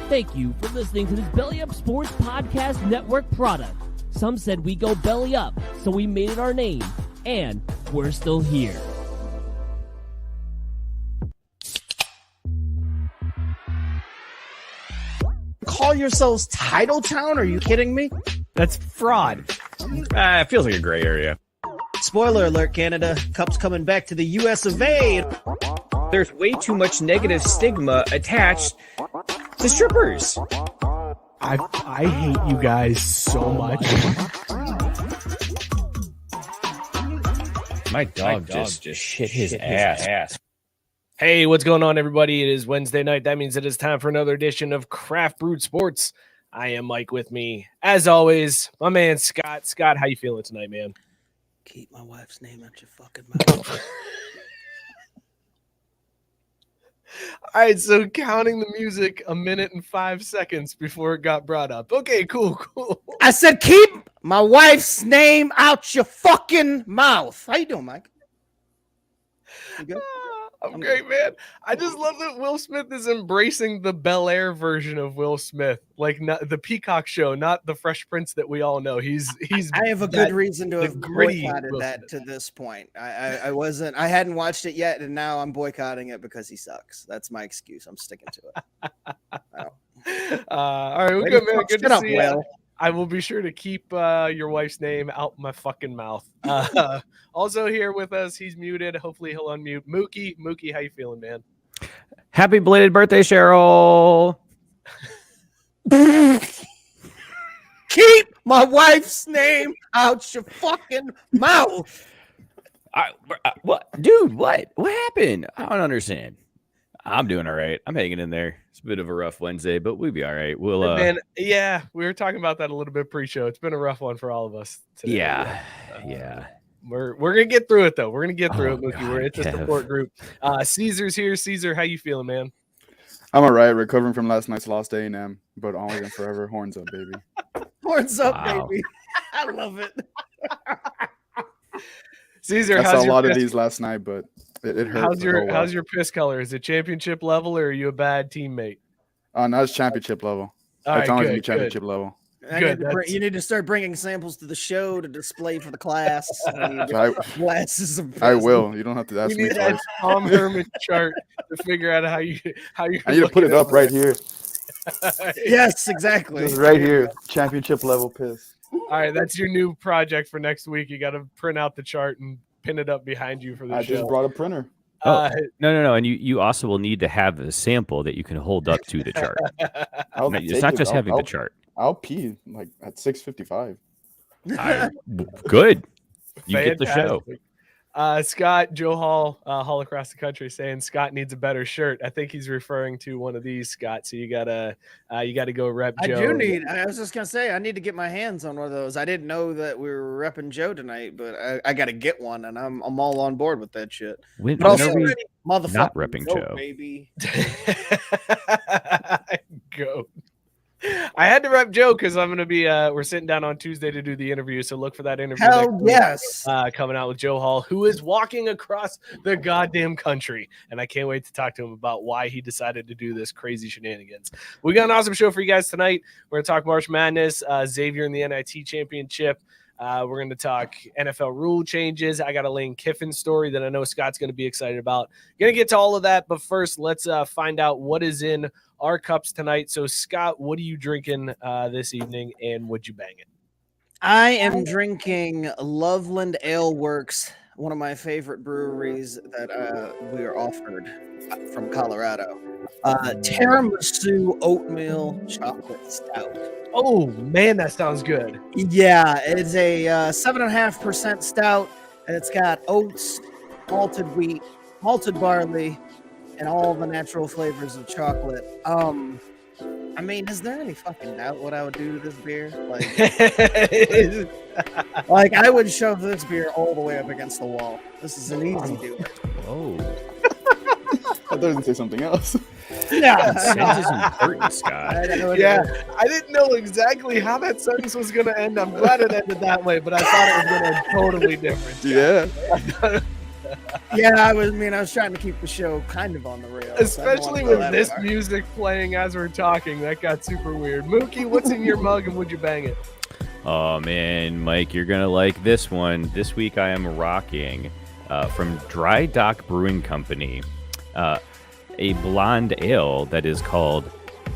Thank you for listening to this Belly Up Sports Podcast Network product. Some said we go belly up, so we made it our name, and we're still here. Call yourselves Title Town? Are you kidding me? That's fraud. It feels like a gray area. Spoiler alert, Canada. Cup's coming back to the US of A. There's way too much negative stigma attached to strippers. I hate you guys so much. My dog just shit his ass. Hey, what's going on, everybody? It is Wednesday night. That means it is time for another edition of Craft Brewed Sports. I am Mike. With me, as always, my man Scott. Scott, how you feeling tonight, man? Keep my wife's name out your fucking mouth. All right, so counting the music, 1 minute and 5 seconds before it got brought up. Okay, cool. I said keep my wife's name out your fucking mouth. How you doing, Mike? You good? I'm great, man. I just love that Will Smith is embracing the Bel Air version of Will Smith, like not the Peacock show, not the Fresh Prince that we all know. He's. I have a good reason to have boycotted that to this point. I hadn't watched it yet, and now I'm boycotting it because he sucks. That's my excuse. I'm sticking to it. All right, we're good, man. Good to see you. I will be sure to keep your wife's name out my fucking mouth. Also here with us, he's muted. Hopefully he'll unmute. Mookie, how you feeling, man? Happy belated birthday, Cheryl. Keep my wife's name out your fucking mouth. What, dude? What happened? I don't understand. I'm doing all right. I'm hanging in there. It's a bit of a rough Wednesday, but we'll be all right. We'll man, yeah, we were talking about that a little bit pre-show. It's been a rough one for all of us today. Yeah. We're gonna get through it though. We're gonna get through it, Mookie. God, It's a support group. Caesar's here. Caesar, how you feeling, man? I'm all right, recovering from last night's loss to A&M, but always and forever, horns up, baby. Horns up, baby. I love it. Caesar, I saw a lot of these last night, but it hurt. How's your piss color? Is it championship level, or are you a bad teammate? No, it's championip level. All it's right, always championship level. You need to start bringing samples to the show to display for the class. Glasses of I will. You don't have to ask me need twice. that Tom Herman chart to figure out how you. I need to put it up right here. Yes, exactly. Just right here, championship level piss. All right, that's your new project for next week. You got to print out the chart and pin it up behind you for the show. I just brought a printer. No. And you also will need to have a sample that you can hold up to the chart. It's not just having the chart. I'll pee like at 6:55. Good. You Fantastic. get the show. Scott, Joe Hall, Hall across the country, saying Scott needs a better shirt. I think he's referring to one of these, Scott. So you gotta go rep Joe. I was just gonna say I need to get my hands on one of those. I didn't know that we were repping Joe tonight, but I gotta get one, and I'm all on board with that shit. When are we motherfucker, not repping Joe, baby? Go. I had to rep Joe because I'm gonna be we're sitting down on Tuesday to do the interview, so look for that interview. Hell yes, coming out with Joe Hall, who is walking across the goddamn country, and I can't wait to talk to him about why he decided to do this crazy shenanigans. We got an awesome show for you guys tonight. We're gonna talk March Madness, Xavier in the NIT championship. We're going to talk NFL rule changes. I got a Lane Kiffin story that I know Scott's going to be excited about. Going to get to all of that, but first, let's find out what is in our cups tonight. So, Scott, what are you drinking this evening, and would you bang it? I am drinking Loveland Ale Works, one of my favorite breweries that we are offered from Colorado. Tiramisu oatmeal chocolate stout. Oh, man, that sounds good. Yeah, it's a 7.5% stout, and it's got oats, malted wheat, malted barley, and all the natural flavors of chocolate. I mean, is there any fucking doubt what I would do to this beer? Like I would shove this beer all the way up against the wall. This is an easy doer. Oh. I thought it say something else. Yeah. Consent is important, Scott. I didn't know exactly how that sentence was going to end. I'm glad it ended that way, but I thought it was going to end totally different. Yeah. Yeah, I was trying to keep the show kind of on the rails. Especially with this music playing as we're talking. That got super weird. Mookie, what's in your mug and would you bang it? Oh, man, Mike, you're going to like this one. This week I am rocking from Dry Dock Brewing Company a blonde ale that is called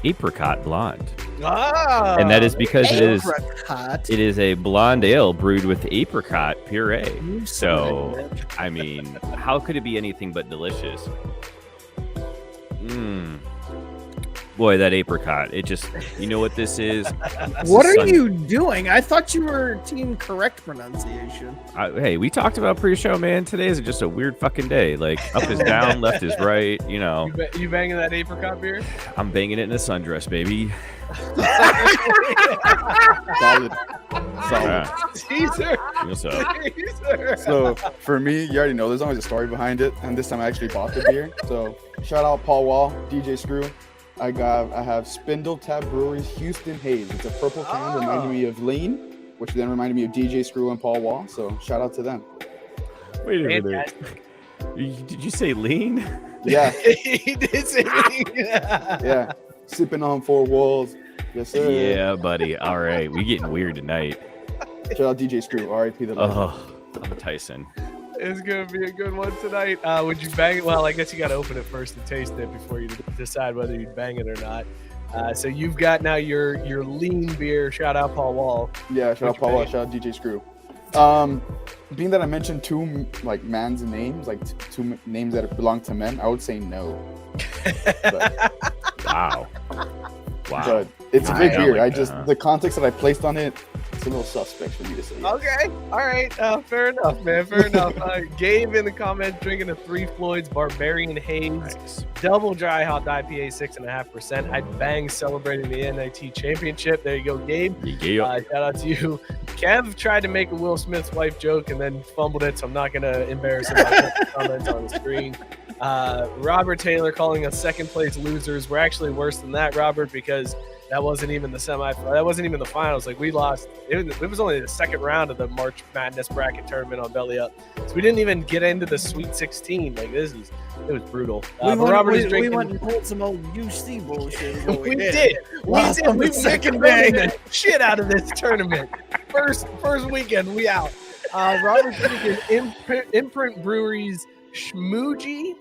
Apricot Blonde. Ah, And that is because it Apricot. is a blonde ale brewed with apricot puree. You So, son of a bitch. I mean, how could it be anything but delicious? Boy, that apricot. It just, you know what this is? What are you doing? I thought you were team correct pronunciation. Hey, we talked about pre-show, man. Today is just a weird fucking day. Like, up is down, left is right, you know. You banging that apricot beer? I'm banging it in a sundress, baby. Solid. Teaser. What's up? Teaser. So for me, you already know there's always a story behind it, and this time I actually bought the beer. So shout out Paul Wall, DJ Screw. I have Spindle Tap Brewery's Houston Haze. It's a purple can reminding me of Lane, which then reminded me of DJ Screw and Paul Wall. So shout out to them. Wait a minute. Did you say lean? Yeah, He did say yeah. Sipping on four walls. Yes, sir. Yeah, buddy. All right. We getting weird tonight. Shout out DJ Screw. R.I.P. the legend. Oh, Tyson. It's gonna be a good one tonight. Would you bang it? Well, I guess you got to open it first and taste it before you decide whether you'd bang it or not. So you've got now your lean beer. Shout out Paul Wall. Yeah, shout out Paul Wall. Shout out DJ Screw. Being that I mentioned two like man's names, like two names that belong to men, I would say no. But, Wow. but it's a big I beer. like I just that. the context that I placed on it, it's a little suspect for me to say. Yes. Okay, all right, fair enough, man. Fair enough. Gabe in the comments drinking a Three Floyds Barbarian Haze Nice. double dry hop IPA 6.5%. I'd bang celebrating the NIT championship. There you go, Gabe. Yeah. Shout out to you. Kev tried to make a Will Smith's wife joke and then fumbled it, so I'm not going to embarrass him by putting comments on the screen. Robert Taylor calling us second place losers. We're actually worse than that, Robert, because that wasn't even the that wasn't even the finals. Like, we lost. It was only the second round of the March Madness bracket tournament on Belly Up. So we didn't even get into the Sweet 16. Like, it was brutal. But Robert is drinking. We went and pulled some old UC bullshit. is what We did. Lost on the We second banged day. the shit out of this tournament. First weekend, we out. Robert's drinking Imprint Brewery's Schmoogie.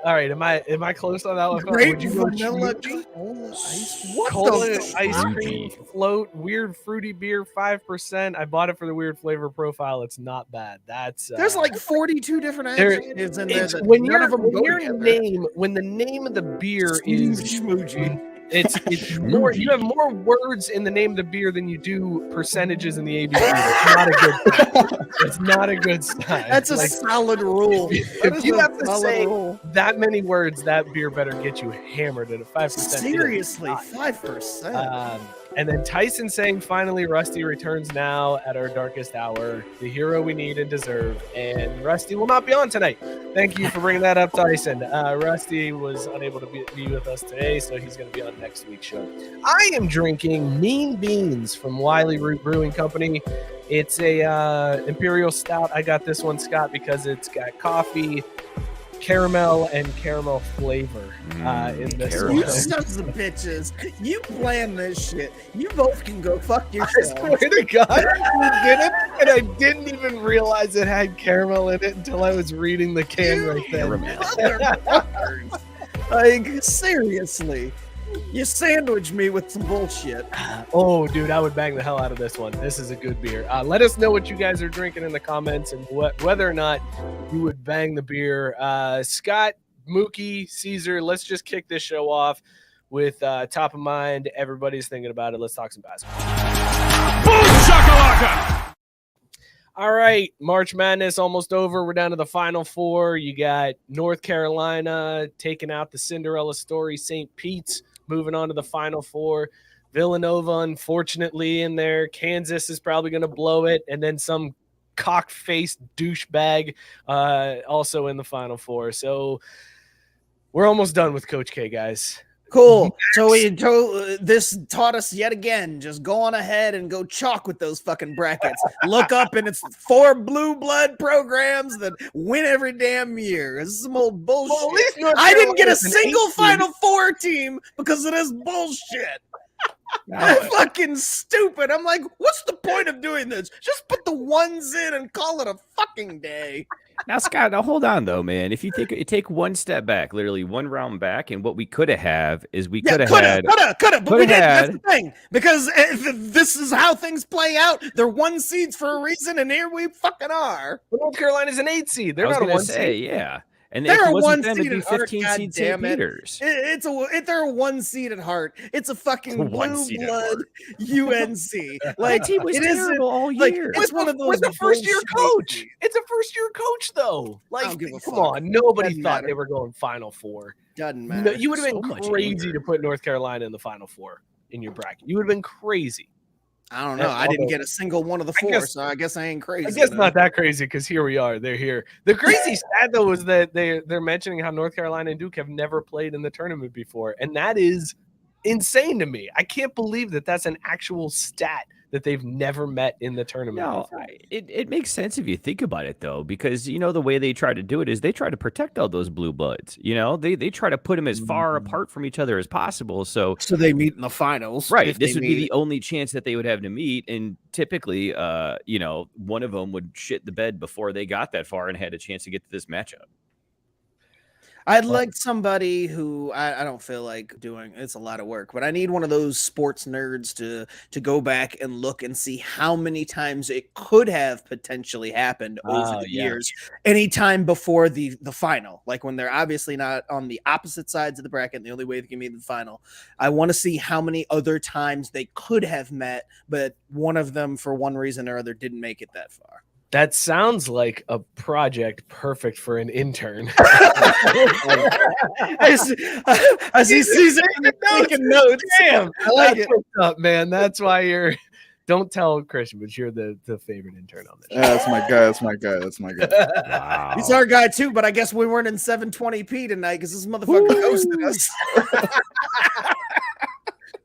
All right. Am I close on that one? Great Would you go vanilla Schmoogie? cola ice. What Cola the and ice fuck? cream float, weird fruity beer, 5%. I bought it for the weird flavor profile. It's not bad. That's There's like 42 different there- adjectives in there. it's That when none of them go your together. when the name of the beer is Schmoogie. it's more, you have more words in the name of the beer than you do percentages in the ABV. That's not a good. It's not a good sign. That's a Like, solid rule. if That is you a have to solid say rule. that many words, that beer better get you hammered at a 5%. Seriously, Not. 5%. And then Tyson saying, finally, Rusty returns now at our darkest hour, the hero we need and deserve. And Rusty will not be on tonight. Thank you for bringing that up, Tyson. Rusty was unable to be with us today, so he's going to be on next week's show. I am drinking Mean Beans from Wiley Root Brewing Company. It's a Imperial Stout. I got this one, Scott, because it's got coffee, caramel, and caramel flavor in this caramel. You one. sons of bitches. You plan this shit. You both can go fuck I yourselves. swear to God, we did it, and I didn't even realize it had caramel in it until I was reading the can right there. Caramel. Motherfuckers. Like, seriously. You sandwich me with some bullshit. Oh, dude, I would bang the hell out of this one. This is a good beer. Let us know what you guys are drinking in the comments and whether or not you would bang the beer. Scott, Mookie, Caesar, let's just kick this show off with top of mind. Everybody's thinking about it. Let's talk some basketball. Boom shakalaka! All right, March Madness almost over. We're down to the Final Four. You got North Carolina taking out the Cinderella story, St. Pete's moving on to the Final Four. Villanova, unfortunately, in there. Kansas is probably going to blow it. And then some cock-faced douchebag also in the Final Four. So we're almost done with Coach K, guys. Cool. So this taught us yet again, just go on ahead and go chalk with those fucking brackets. Look up and it's 4 blue blood programs that win every damn year. This is some old bullshit. Well, at least North I didn't get a Carolina's an single 18. Final Four team because of this bullshit. Fucking stupid. I'm like, what's the point of doing this? Just put the ones in and call it a fucking day. Now, Scott, now hold on though, man. If you take one step back, literally one round back, and what we could have is we could have had, but we didn't. That's the thing, because this is how things play out. They're 1 seeds for a reason, and here we fucking are. But North Carolina's an 8 seed. They're I was not a gonna 1 say, seed. yeah. And They're if it a wasn't 1 them, seed it'd be at heart. 15 God seed damn St. it. Peters. They're a 1 seed at heart. It's a fucking A 1 blue seed at blood UNC. That team was terrible all like, year. it's one of those With a first-year bullshit coach. teams. It's a first-year coach, though. I Like, don't give a come fuck. on. Nobody Doesn't thought matter. they were going Final Four. Doesn't No, matter. you would have So been much crazy anger. to put North Carolina in the Final Four in your bracket. You would have been crazy. I don't know. I didn't get a single one of the 4, so I guess I ain't crazy. I guess not that crazy because here we are. They're here. The crazy stat though was that they're mentioning how North Carolina and Duke have never played in the tournament before, and that is insane to me. I can't believe that that's an actual stat that they've never met in the tournament. No, before. it makes sense if you think about it though, because you know the way they try to do it is they try to protect all those blue bloods. You know, they try to put them as far apart from each other as possible. So they meet in the finals, right, this would be the only chance that they would have to meet, and typically, you know, one of them would shit the bed before they got that far and had a chance to get to this matchup. I'd like somebody who I don't feel like doing. It's a lot of work, but I need one of those sports nerds to go back and look and see how many times it could have potentially happened over the years. Anytime before the final, like when they're obviously not on the opposite sides of the bracket, and the only way they can meet in the final. I want to see how many other times they could have met, but one of them, for one reason or other, didn't make it that far. That sounds like a project perfect for an intern. I see Caesar taking notes. Damn, I like that's it. what's up, man. That's why you're. Don't tell Christian, but you're the favorite intern on this. Yeah, that's my guy. That's my guy. That's my guy. Wow. He's our guy too, but I guess we weren't in 720p tonight because this motherfucker ghosted us.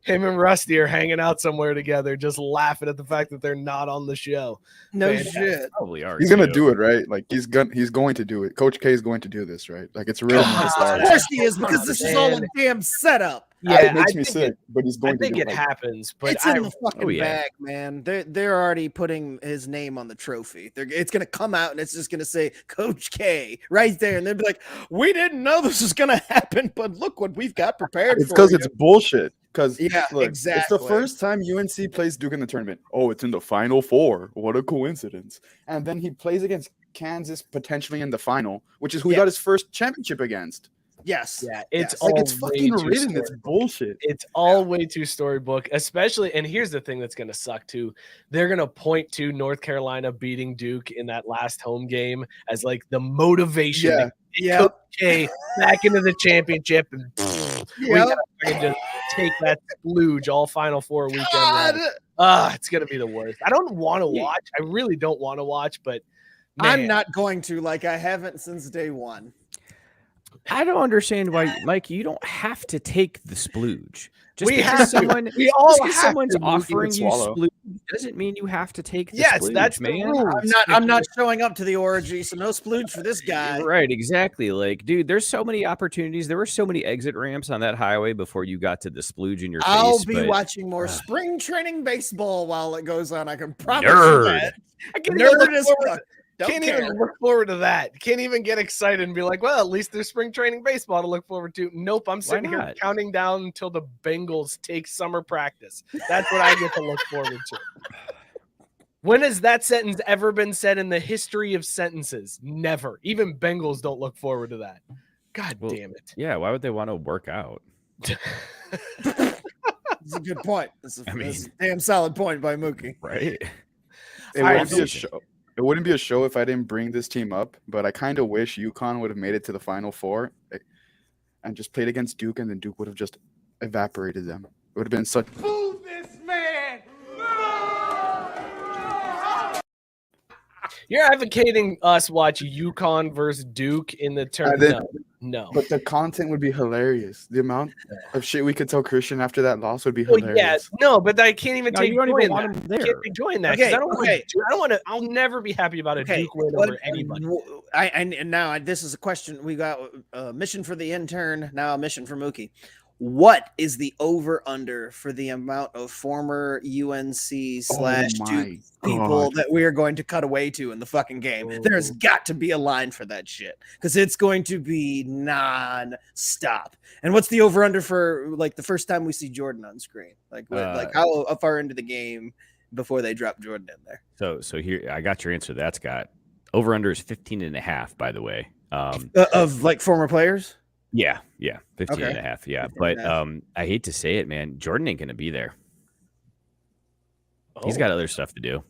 Him and Rusty are hanging out somewhere together, just laughing at the fact that they're not on the show. No Fantastic. shit. Probably are. He's gonna too. do it, right? Like he's going to do it. Coach K is going to do this, right? Like it's written in the Of stars. course he is, because this is all a damn setup. It makes I me think sick, but he's I going to think do it it. happens, but It's in the fucking yeah. bag, man. They're already putting his name on the trophy. It's gonna come out and it's just gonna say Coach K right there, and they'll be like, "We didn't know this was gonna happen, but look what we've got prepared." It's for because you." it's bullshit. Because Yeah, look, exactly. It's the first time UNC plays Duke in the tournament. Oh, it's in the Final Four. What a coincidence! And then he plays against Kansas potentially in the final, which is who he got his first championship against. Yes. yeah, it's Yes. all Like it's way fucking too written. It's storybook. bullshit. It's all way too storybook, especially. And here's the thing that's going to suck too. They're going to point to North Carolina beating Duke in that last home game as like the motivation Yeah. to get Coach K back into the championship, and we Yep. gotta fucking just take that splooge all Final Four weekend. God. long. It's gonna be the worst. I don't want to watch. I really don't want to watch, but man, I'm not going to, like I haven't since day one. I don't understand why, Mike. You don't have to take the splooge. Just We because have to. someone, We all just because have someone's to, we can offering you swallow. splooge doesn't mean you have to take the Yes, splooge, that's the man. rule. I'm not showing up to the orgy, so no splooge for this guy. Right, exactly. Like, dude, there's so many opportunities. There were so many exit ramps on that highway before you got to the splooge in your I'll face. be but watching more spring training baseball while it goes on. I can promise Nerd. you that. I can't even look Nerd as forward fuck. to- Don't Can't care. even look forward to that. Can't even get excited and be like, well, at least there's spring training baseball to look forward to. Nope, I'm sitting here not? counting down until the Bengals take summer practice. That's what I get to look forward to. When has that sentence ever been said in the history of sentences? Never. Even Bengals don't look forward to that. God Well, damn it. yeah, why would they want to work out? It's a good point. This is a damn solid point by Mookie. Right? It I wouldn't be a don't- show. It wouldn't be a show if I didn't bring this team up, but I kind of wish UConn would have made it to the Final Four and just played against Duke, and then Duke would have just evaporated them. It would have been such. You're advocating us watch UConn versus Duke in the tournament. No. But the content would be hilarious. The amount of shit we could tell Christian after that loss would be Well, hilarious. yeah, no, but I can't even take you don't joy even in want that. him there. I can't enjoy that Okay, because I don't want okay. to. I don't want to. I'll never be happy about a Duke win over anybody. And now this is a question. We got a mission for the intern, now a mission for Mookie. What is the over-under for the amount of former UNC slash Duke people that we are going to cut away to in the fucking game? There's got to be a line for that shit because it's going to be non-stop. And what's the over-under for like the first time we see Jordan on screen? Like how far into the game before they drop Jordan in there? So here, I got your answer to that, Scott. Over-under is 15.5, by the way. Of like former players? Yeah, 15 and a half, yeah. But 15.5. I hate to say it, man, Jordan ain't going to be there. He's got other stuff to do.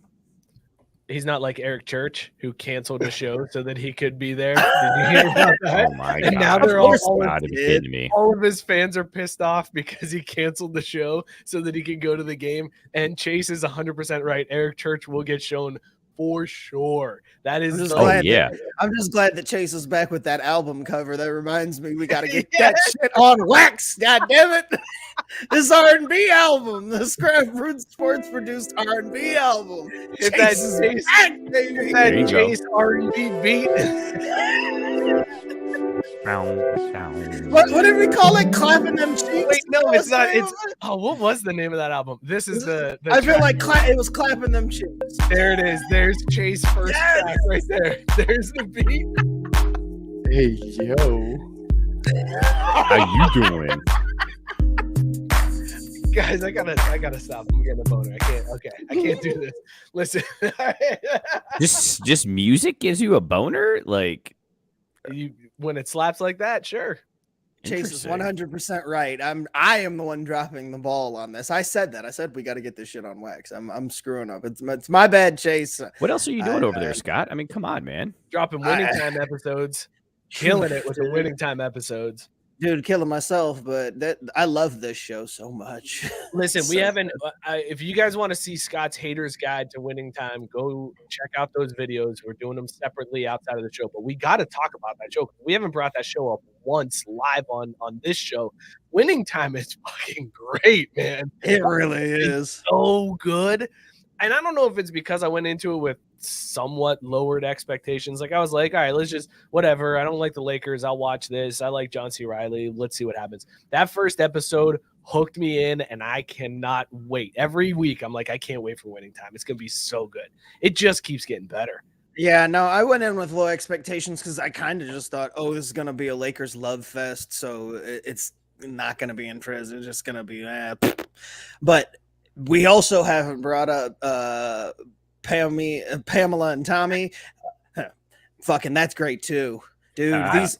He's not like Eric Church, who canceled a show so that he could be there. Did you hear about that? Oh, my And God. now they're all God, be kidding me. all of his fans are pissed off because he canceled the show so that he can go to the game. And Chase is 100% right. Eric Church will get shown for sure. That is I'm just glad that Chase is back with that album cover. That reminds me, we got to get that shit on wax. God damn it! This R&B album, the Scrap Root Sports produced R&B album. If Chase is Chase, back, baby. if There you that go. Chase R&B beat. What did we call it? Clapping them cheeks? Wait, no, What it's was not. the name It's of it? what was the name of that album? This is the I feel track. like it was clapping them cheeks. There it is. There's Chase first track right there. There's the beat. Hey, yo. How you doing? Guys, I gotta stop. I'm getting a boner. I can't do this. Listen, Just music gives you a boner? Like, when it slaps like that, sure. Chase is interesting. 100% right. I am the one dropping the ball on this. I said that. I said we got to get this shit on wax. I'm screwing up. It's my bad, Chase. What else are you doing over there, Scott? I mean, come on, man. Dropping winning time episodes, killing it with the winning time episodes. Dude, killing myself, but I love this show so much. Listen, we So haven't. If you guys want to see Scott's Haters Guide to Winning Time, go check out those videos. We're doing them separately outside of the show, but we got to talk about that show. We haven't brought that show up once live on this show. Winning Time is fucking great, man. It really is. So good. And I don't know if it's because I went into it with somewhat lowered expectations. Like I was like, all right, let's just whatever. I don't like the Lakers. I'll watch this. I like John C. Reilly. Let's see what happens. That first episode hooked me in, and I cannot wait. Every week, I'm like, I can't wait for Winning Time. It's gonna be so good. It just keeps getting better. Yeah, no, I went in with low expectations because I kind of just thought, oh, this is gonna be a Lakers love fest, so it's not gonna be interest. It's just gonna be, but we also haven't brought up Pamela and Tommy. Fucking, that's great too, dude. These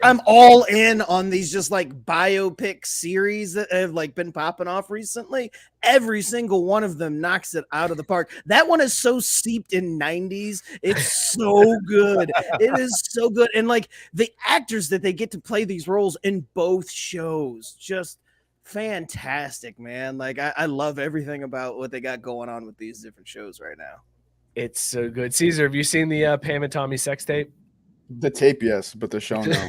I'm all in on these just like biopic series that have like been popping off recently. Every single one of them knocks it out of the park. That one is so steeped in 90s. It's so good. It is so good. And like the actors that they get to play these roles in both shows, just fantastic, man. Like I love everything about what they got going on with these different shows right now. It's so good. Caesar, have you seen the Pam and Tommy sex tape? The tape, yes, but the show, no.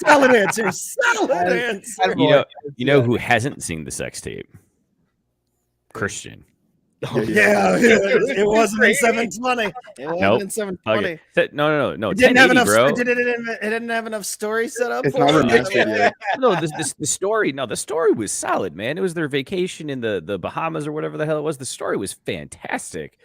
Solid answer. Solid answer. You know who hasn't seen the sex tape? Christian. Yeah, it wasn't in 720. It wasn't Nope. in 720. Okay. No. It didn't have 1080, enough. bro. It didn't have enough story set up. It's for not it. remastered yet. No, the story. No, the story was solid, man. It was their vacation in the Bahamas or whatever the hell it was. The story was fantastic.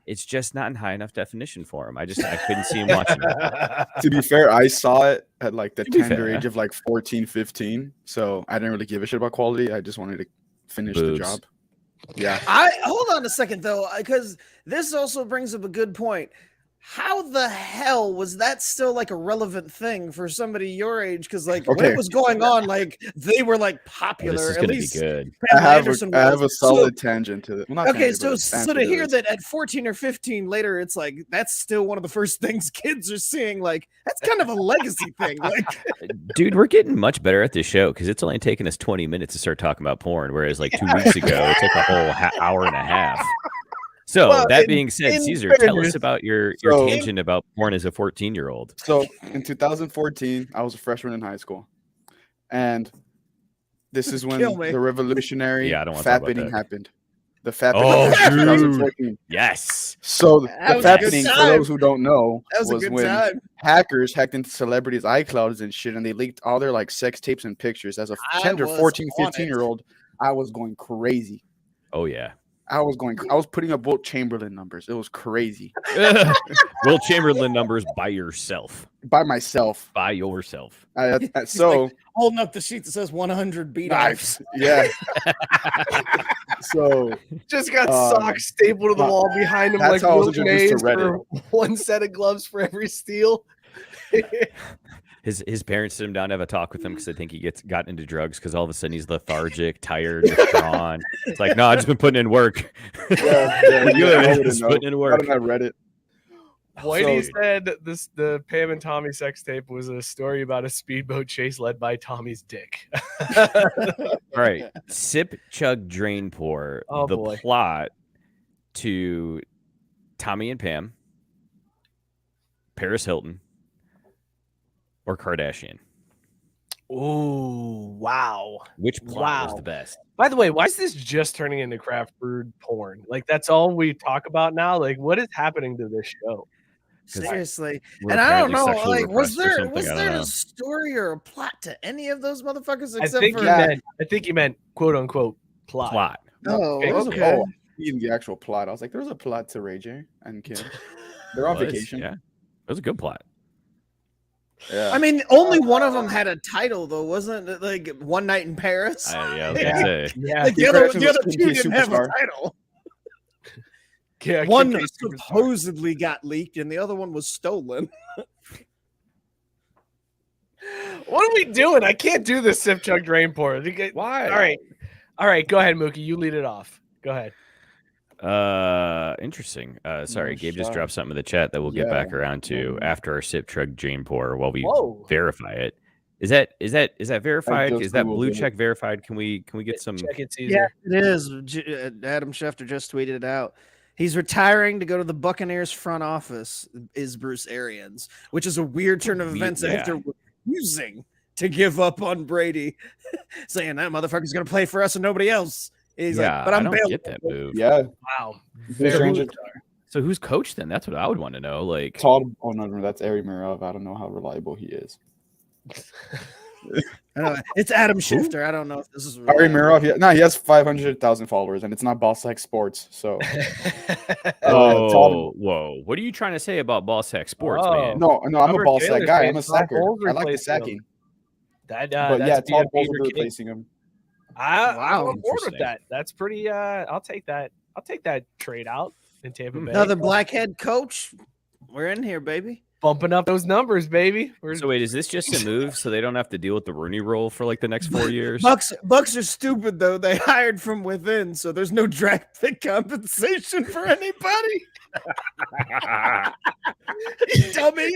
It's just not in high enough definition for him. I couldn't see him watching it. To be fair, I saw it at like the To be tender fair. age of like 14, 15. So I didn't really give a shit about quality. I just wanted to finish Boobs. the job. Yeah. I hold on a second though, because this also brings up a good point. How the hell was that still like a relevant thing for somebody your age? Because like when Okay. it was going on, like they were like popular. This is at gonna least be good. Pamela I have Anderson a was. solid tangent to it. Well, not Okay, tangent, so but so answer to hear this. that at 14 or 15 later, it's like that's still one of the first things kids are seeing. Like that's kind of a legacy thing. Like Dude, we're getting much better at this show because it's only taken us 20 minutes to start talking about porn, whereas like 2 weeks ago it took a whole hour and a half. So Well, that being said, in Caesar, tell fairness- us about your So- tangent about porn as a 14-year-old. So in 2014, I was a freshman in high school, and this is when Kill me. the revolutionary Yeah, I don't wanna talk about fappening that. happened. The fappening Oh, happened in dude. 2014. Yes. So the That was a good fappening, for time. those who don't know, That was a good when time. hackers hacked into celebrities' iClouds and shit, and they leaked all their like sex tapes and pictures. As a I tender was 14, on it. 15-year-old, I was going crazy. Oh yeah. I was putting up Wilt Chamberlain numbers. It was crazy Will Chamberlain numbers by yourself. by myself. By yourself. So Holding up the sheet that says 100 beat-offs. yeah. So Just got Um, socks stapled to the wall behind him that's like how I was Will introduced to Mays for one set of gloves for every steal. His parents sit him down to have a talk with him because they think he gotten into drugs because all of a sudden he's lethargic, tired, withdrawn. It's like, no, I've just been putting in work. You I haven't wouldn't just know. putting in How work. did I read it? Whitey So- said the Pam and Tommy sex tape was a story about a speedboat chase led by Tommy's dick. All right. Sip, chug, drain, pour. Oh, the boy. plot to Tommy and Pam, Paris Hilton, or Kardashian. Oh, wow. Which plot was Wow. the best? By the way, why is this just turning into craft brewed porn? Like, that's all we talk about now? Like, what is happening to this show? 'Cause Seriously. We're And I don't apparently know, sexually like, was repressed or there something, I don't know. a story or a plot to any of those motherfuckers I except think for you meant quote unquote plot. Plot. Oh, Okay. okay. Even the actual plot. I was like, there was a plot to Ray J and Kim. They're on Was, vacation. Yeah. It was a good plot. Yeah. I mean, only one of them had a title though, wasn't it? Like One Night in Paris. I was gonna say. Yeah. Like the Kim other Kardashian was two Kim K didn't have a Superstar. title. Yeah, One Kim K Superstar. supposedly got leaked, and the other one was stolen. What are we doing? I can't do this sip chug drain pour. Why? All right. Go ahead, Mookie. You lead it off. Go ahead. Interesting. Sorry, No Gabe just shot. dropped something in the chat that we'll get back Yeah. around to after our sip, chug, drain, pour while we Whoa. verify it. Is that verified? just Is that Googled blue it. check verified? Can we get some? Check it, Caesar. It is. Adam Schefter just tweeted it out. He's retiring to go to the Buccaneers front office. Is Bruce Arians, which is a weird turn of events Yeah. after refusing to give up on Brady, saying that motherfucker's going to play for us and nobody else. He's Yeah, like, but I'm I don't bailing. get that move. Yeah. Wow. Very Very strange. So who's coach then? That's what I would want to know. Like, Todd. Oh no, that's Ari Mirov. I don't know how reliable he is. I don't know. It's Adam Schefter. I don't know if this is Ari reliable. Mirov. He has 500,000 followers, and it's not Boss Like Sports. So oh, whoa! What are you trying to say about ball sack sports, Oh. man? no, I'm a Robert Ball Sack Taylor's guy. saying I'm a Todd sacker. Bowles I like the replacing him. sacking. But But yeah, that's Todd via Bowles Peter will be King. replacing him. I'm Wow. on board with Interesting. that. That's pretty. I'll take that. I'll take that trade out in Tampa Bay. Another blackhead coach. We're in here, baby. Bumping up those numbers, baby. So wait, is this just a move so they don't have to deal with the Rooney Rule for like the next 4 years? Bucks are stupid though. They hired from within, so there's no draft pick compensation for anybody. Dummy.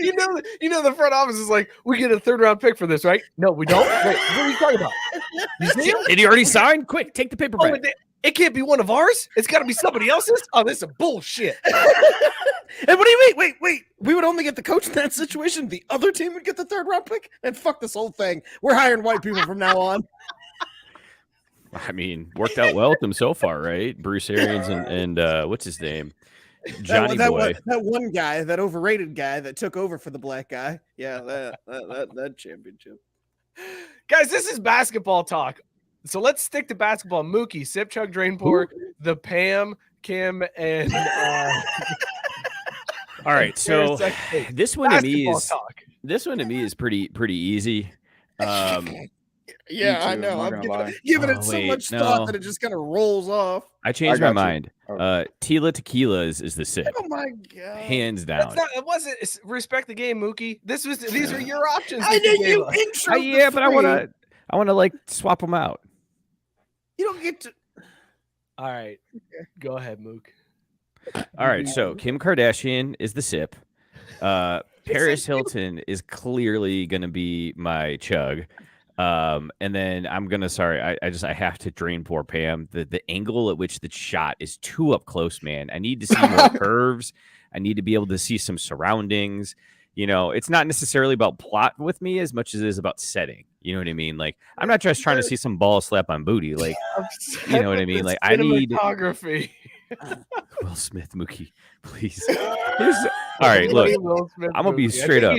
You know the front office is like, we get a third round pick for this, right? No, we don't. Wait, what are you talking about? You see him? Did he already sign? Quick, take the paper Oh, back. it can't be one of ours. It's got to be somebody else's. Oh, this is bullshit. And what do you mean? Wait. We would only get the coach in that situation. The other team would get the third round pick. And fuck this whole thing. We're hiring white people from now on. I mean, worked out well with them so far, right? Bruce Arians and what's his name? Johnny Boy. That one guy, that overrated guy that took over for the black guy. Yeah, that championship. Guys, this is basketball talk. So let's stick to basketball. Mookie, sip, chug, drain, pour, the Pam, Kim, and All right, so Paris sex tape. this one to me Basketball is talk. pretty easy. Yeah, too, I I'm know. not I'm gonna lie. giving Oh, it so wait, much no. thought that it just kind of rolls off. I changed my got you. mind. Oh. Tila Tequila is the sip, Oh my god! hands That's down. not. It wasn't. Respect the game, Mookie. These are your options. I that you did you gave us. intro. Yeah, but I want to like swap them out. You don't get to. All right, go ahead, Mook. All right, so Kim Kardashian is the sip. Paris Hilton is clearly going to be my chug. And then I'm gonna I have to drain poor Pam. The angle at which the shot is too up close, man. I need to see more curves. I need to be able to see some surroundings. You know, it's not necessarily about plot with me as much as it is about setting. You know what I mean? Like, I'm not just trying to see some ball slap on booty. Like, you know what I mean? Like, I need cinematography. Will Smith, Mookie, please. All right, look, I'm gonna be straight up.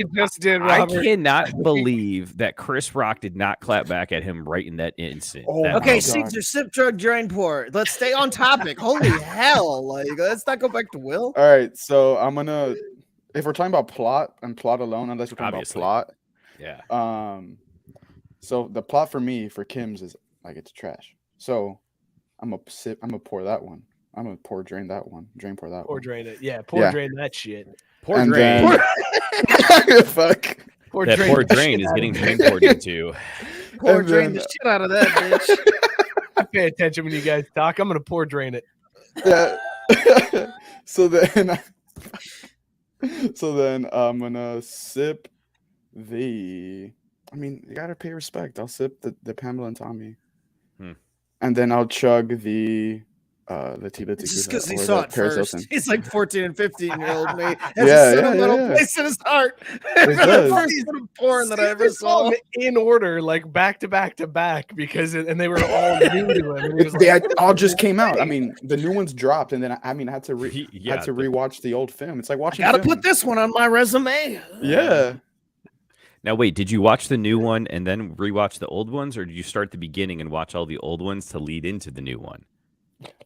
I cannot believe that Chris Rock did not clap back at him right in that instant. Oh, Okay, God. Caesar, sip, drug, drain, pour. Let's stay on topic. Holy hell! Like, let's not go back to Will. All right, so I'm gonna. If we're talking about plot and plot alone, unless we're talking Obviously. about plot, Yeah. So the plot for me for Kim's is like it's trash. So I'm gonna pour that one. I'm gonna drain that one. Pour that Pour one. drain it. Yeah, drain that shit. Poor And drain. Fuck. That poor drain is getting drain poured into. Pour And drain then- the shit out of that bitch. I pay attention when you guys talk. I'm gonna pour drain it. Yeah. so then I'm gonna sip the. I mean, you gotta pay respect. I'll sip the Pamela and Tommy, and then I'll chug the Tila Tequila. Just because he or saw the it Paris first. Hilton. He's like 14 and 15-year-old me. Has Yeah, a sentimental yeah. place in his heart. It The does. first bit of porn that I ever saw. in order, like back to back to back, because and they were all new to him. And he was They like, all just came out. I mean, the new ones dropped, and then I had to Yeah, had to rewatch the old film. It's like watching. Gotta film. put this one on my resume. Yeah. Now, wait, did you watch the new one and then rewatch the old ones, or did you start at the beginning and watch all the old ones to lead into the new one?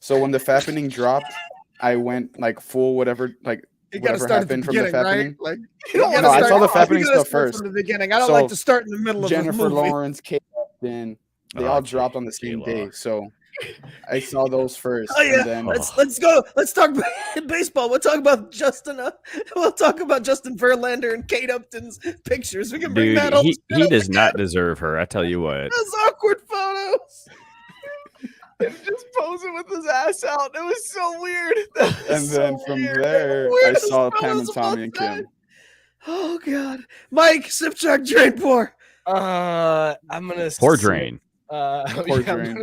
So when the fappening dropped, I went like full whatever You gotta whatever start at the happened from the beginning, right? fappening. Like, No, I saw the fappening stuff first. From the beginning. I don't So, like to start in the middle of a Jennifer movie. Lawrence, Kate Upton, they all dropped on the same day. So I saw those first. Oh yeah, And then, let's go. Let's talk baseball. We'll talk about Justin. We'll talk about Justin Verlander and Kate Upton's pictures. We can bring Dude, that all. he does not deserve her. I tell you what. Those awkward photos. just posing with his ass out. It was so weird. and then from there, I Weirdest saw Pam photos and of Tommy all and time. Kim. Oh God, Mike, sip, chug, drain, pour. I'm gonna Poor sip- drain. Poor drain.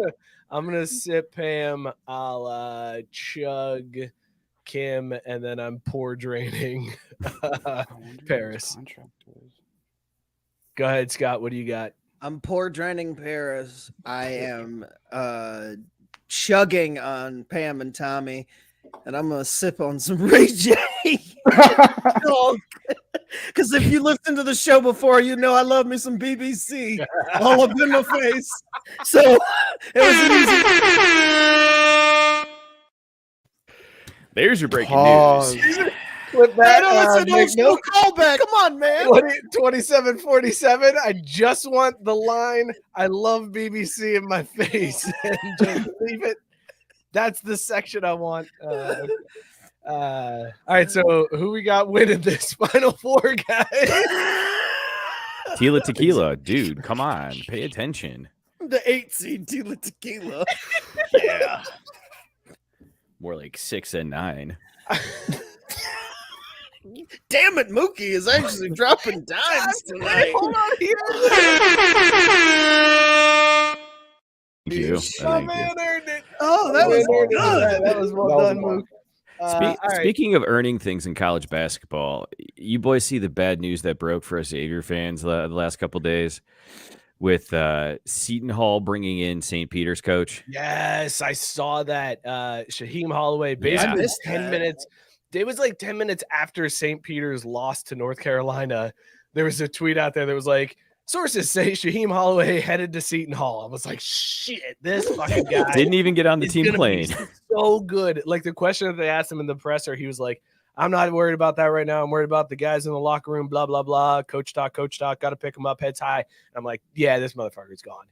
I'm gonna sip Pam. I'll chug Kim, and then I'm pour draining Paris. Go ahead, Scott. What do you got? I'm pour draining Paris. I am chugging on Pam and Tommy, and I'm gonna sip on some Ray J. Because if you listened to the show before, you know I love me some BBC all up in my face. So it was an easy. There's your breaking Pause. news. With I know it's an old school callback. Come on, man. 2747. I just want the line, I love BBC in my face. And just leave it. That's the section I want. All right, so who we got winning this Final Four, guys? Tila Tequila, dude, come on, pay attention. The 8 seed Tila Tequila. Yeah. More like 6 and 9. Damn it, Mookie is actually dropping dimes tonight. Hold on here. Thank you. My Thank you. man earned it. Oh, that was good. good. That was well That was done, well. Mook. All right. Speaking of earning things in college basketball, you boys see the bad news that broke for us Xavier fans the last couple days with Seton Hall bringing in St. Peter's coach. Yes, I saw that. Shaheem Holloway, basically I missed 10 that. minutes. It was like 10 minutes after St. Peter's lost to North Carolina. There was a tweet out there that was like, sources say Shaheem Holloway headed to Seton Hall. I was like, shit, this fucking guy Didn't even get on the is team gonna be plane. so good. Like the question that they asked him in the presser, he was like, I'm not worried about that right now. I'm worried about the guys in the locker room, blah, blah, blah. Coach talk. Got to pick him up, heads high. And I'm like, yeah, this motherfucker's gone.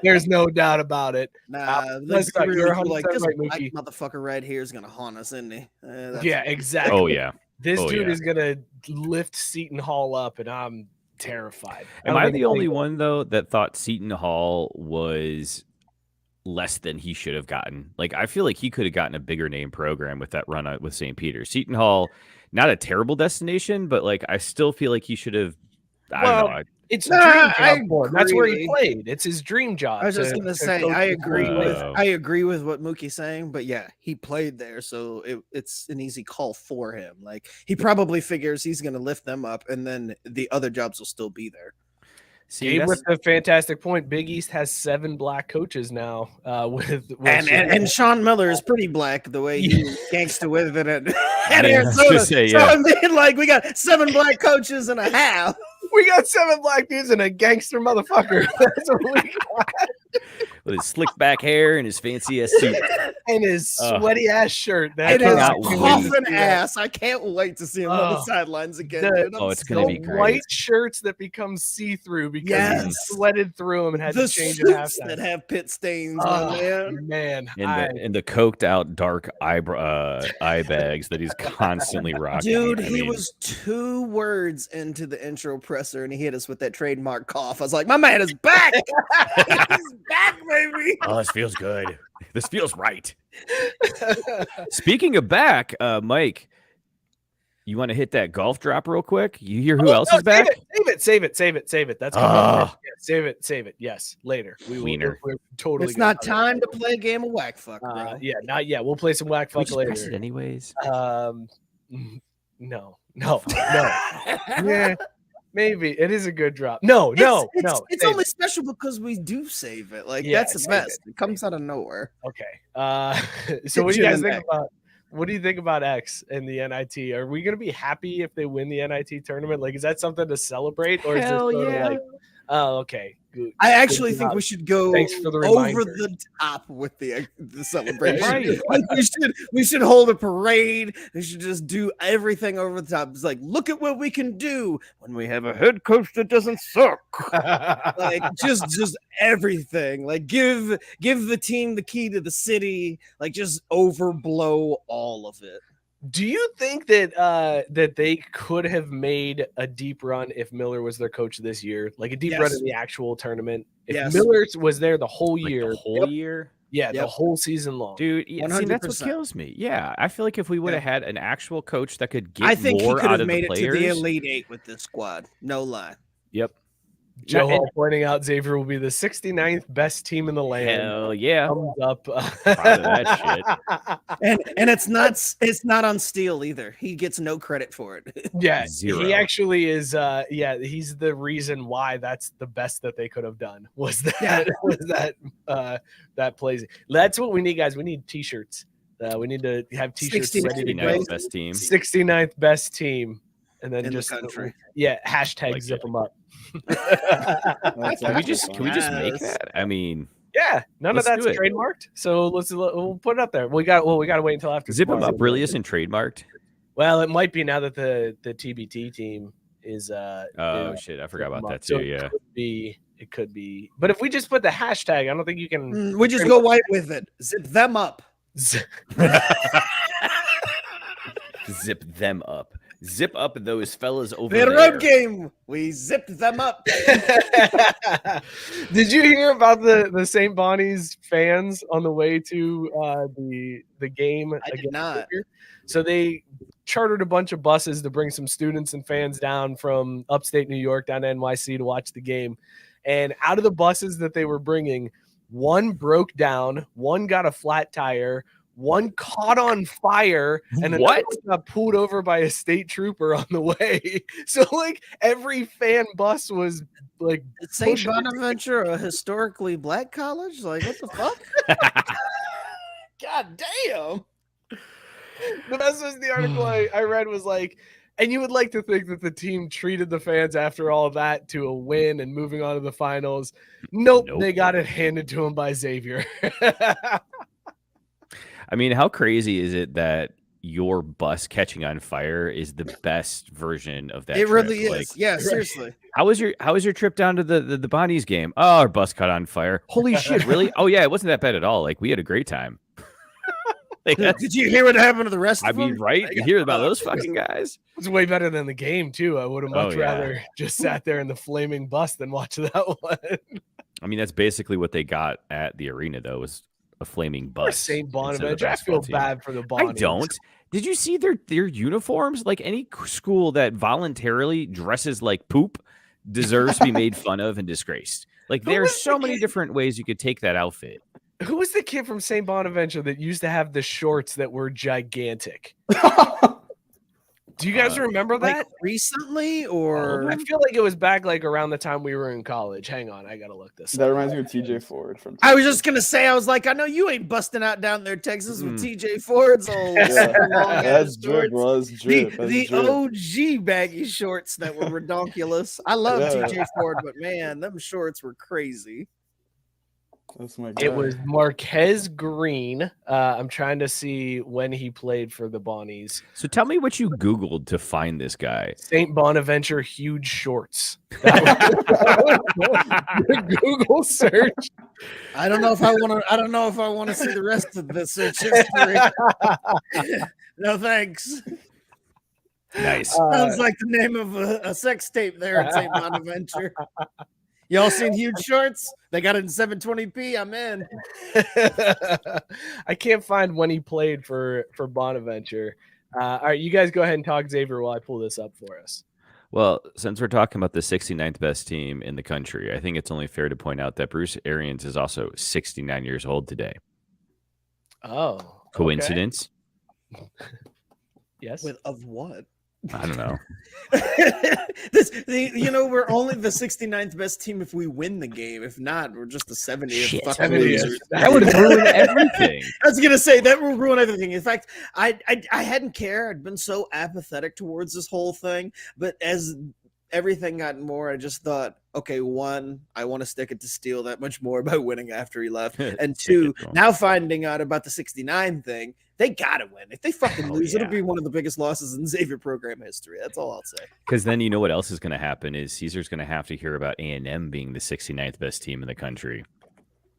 There's no doubt about it. Nah, let's let's go. You're like 100% this right, black Mookie. motherfucker right here is gonna haunt us, isn't he? That's- Yeah, exactly. Oh, yeah. This Oh, dude yeah. is going to lift Seton Hall up, and I'm terrified. Am don't I think the only anyone- one, though, that thought Seton Hall was less than he should have gotten? Like, I feel like he could have gotten a bigger name program with that run with St. Peter's. Seton Hall, not a terrible destination, but, like, I still feel like he should have, I don't know. It's a Nah, dream I job for him. That's where he agree. played. It's his dream job. I was just gonna say coach I the agree team. with Wow. I agree with what Mookie's saying, but yeah, he played there, so it's an easy call for him. Like he probably figures he's gonna lift them up, and then the other jobs will still be there. See, Gabe that's, with a fantastic point. Big East has 7 black coaches now. And Sean Miller is pretty black the way he gangsta with it at I was Arizona. gonna say, So yeah. I mean, like we got 7 black coaches and a half. we got 7 black dudes and a gangster motherfucker. That's what we got. with his slick back hair and his fancy ass suit. And his Ugh. sweaty ass shirt. I It is cannot wait. coffin ass. I can't wait to see him on the Oh. sidelines again. The- dude. I'm Oh, it's gonna so- be great. White shirts that become see-through because he Yes. sweated through them and had The to change at suits halftime. that have pit stains Oh, on them. man. And the coked out dark eye bags that he's constantly rocking. Dude, I he mean, was 2 words into the intro presser and he hit us with that trademark cough. I was like, my man is back. He's back, baby. Oh, this feels good. This feels right. Speaking of back, Mike, you want to hit that golf drop real quick? You hear who else is back? Save it. That's coming up. Yeah, save it. Yes, later. Wiener. We're totally It's not gonna cover time to play a game of whack fuck, that. bro. Yeah, not yet. We'll play some whack Can we fuck just press it later. anyways. No. Yeah, maybe it is a good drop. No. It's save only it. special because we do save it. Like Yeah, that's the save best. it. It comes out of nowhere. Okay. So what do you Hit guys you in think the about? What do you think about X and the NIT? Are we going to be happy if they win the NIT tournament? Like, is that something to celebrate, or is this Hell sort of yeah. like, oh, okay, good. I actually Good think job. we should go Thanks for the over reminder. the top with the celebration. Right. Like we should hold a parade. We should just do everything over the top. It's like, look at what we can do when we have a head coach that doesn't suck. Like just everything. Like give the team the key to the city. Like just overblow all of it. Do you think that that they could have made a deep run if Miller was their coach this year, like a deep run Yes. in the actual tournament? If Yes. Miller was there the whole Like year, the whole year, yeah, the Yep. whole season long, dude. Yeah, see, that's what 100%. kills me. Yeah, I feel like if we would have had an actual coach that could get I think he more could out have of made the it to players. the Elite 8 with this squad. No lie. Yep. Joe and- Hall pointing out Xavier will be the 69th best team in the land. Hell yeah. Thumbs up. Proud of that And it's not on Steele either. He gets no credit for it. Yeah, Zero. he actually is. He's the reason why that's the best that they could have done was that that plays. That's what we need, guys. We need T-shirts. We need to have T-shirts 69th ready to go. 69th best team. 69th best team, and then In the just country. hashtag Like zip it. them up. That's Can we actually just fun. make Yes. that? I mean, Yeah, none Let's of that's do it. trademarked. So we'll put it up there. We got to wait until after zip them tomorrow. up really isn't trademarked. Well, it might be now that the TBT team is Oh shit, I forgot about that So too. Yeah. It could be. But if we just put the hashtag, I don't think you can We just go white with it. Zip them up. Zip them up. Zip up those fellas over We had a there. road game. We zipped them up. Did you hear about the St. Bonnie's fans on the way to the game? I did against not. Xavier? So they chartered a bunch of buses to bring some students and fans down from upstate New York down to NYC to watch the game. And out of the buses that they were bringing, one broke down, one got a flat tire, one caught on fire, and another What? one got pulled over by a state trooper on the way. So like every fan bus was like St. pushing it. Bonaventure, a historically black college? Like, what the fuck? God damn. The best was the article I read was like, and you would like to think that the team treated the fans after all of that to a win and moving on to the finals. Nope. They got it handed to them by Xavier. I mean, how crazy is it that your bus catching on fire is the best version of that? It trip? really is. Like, Yeah, seriously. how was your trip down to the Bonnies game? Oh, our bus caught on fire. Holy shit, really? Oh yeah, it wasn't that bad at all. Like we had a great time. Like, that's- Did you hear what happened to the rest I of them? mean, right? You hear about those fucking guys? It's way better than the game too. I would have much Oh, yeah. rather just sat there in the flaming bus than watch that one. I mean, that's basically what they got at the arena, though, was a flaming Or bus. St. instead of the Bonaventure. I basketball feel team. bad for the I Bonnies. don't. Did you see their uniforms? Like any school that voluntarily dresses like poop deserves to be made fun of and disgraced. Like Who there's was so the many kid- different ways you could take that outfit. Who was the kid from St. Bonaventure that used to have the shorts that were gigantic? Do you guys remember Like that? recently, or I feel like it was back like around the time we were in college. Hang on, I gotta look this That up. reminds me of TJ Ford from. I was just gonna say, I was like, I know you ain't busting out down there, Texas, with TJ Ford's old Yeah, super long that's ass drip, shorts. bro. That's drip. That's The drip. OG baggy shorts that were redonkulous. I love Yeah. TJ Ford, but man, them shorts were crazy. That's my guy. It was Marquez Green. I'm trying to see when he played for the Bonnies. So tell me what you Googled to find this guy. St. Bonaventure huge shorts. That was the Google search. I don't know if I want to see the rest of the search history. No thanks. Nice. Sounds like the name of a sex tape there at St. Bonaventure. Y'all seen huge shorts? They got it in 720p. I'm in. I can't find when he played for Bonaventure. All right, you guys go ahead and talk, Xavier, while I pull this up for us. Well, since we're talking about the 69th best team in the country, I think it's only fair to point out that Bruce Arians is also 69 years old today. Oh, okay. Coincidence? Yes. Of what? I don't know. We're only the 69th best team if we win the game. If not, we're just the 70th Shit. fucking 70th. losers. That would ruin everything. I was gonna say that will ruin everything. In fact, I hadn't cared. I'd been so apathetic towards this whole thing, but as everything got more, I just thought, okay, one, I want to stick it to Steele that much more by winning after he left, and two, now finding out about the 69 thing, they gotta win. If they fucking lose, it'll be one of the biggest losses in Xavier program history. That's all I'll say. Because then you know what else is going to happen is Caesar's going to have to hear about A&M being the 69th best team in the country.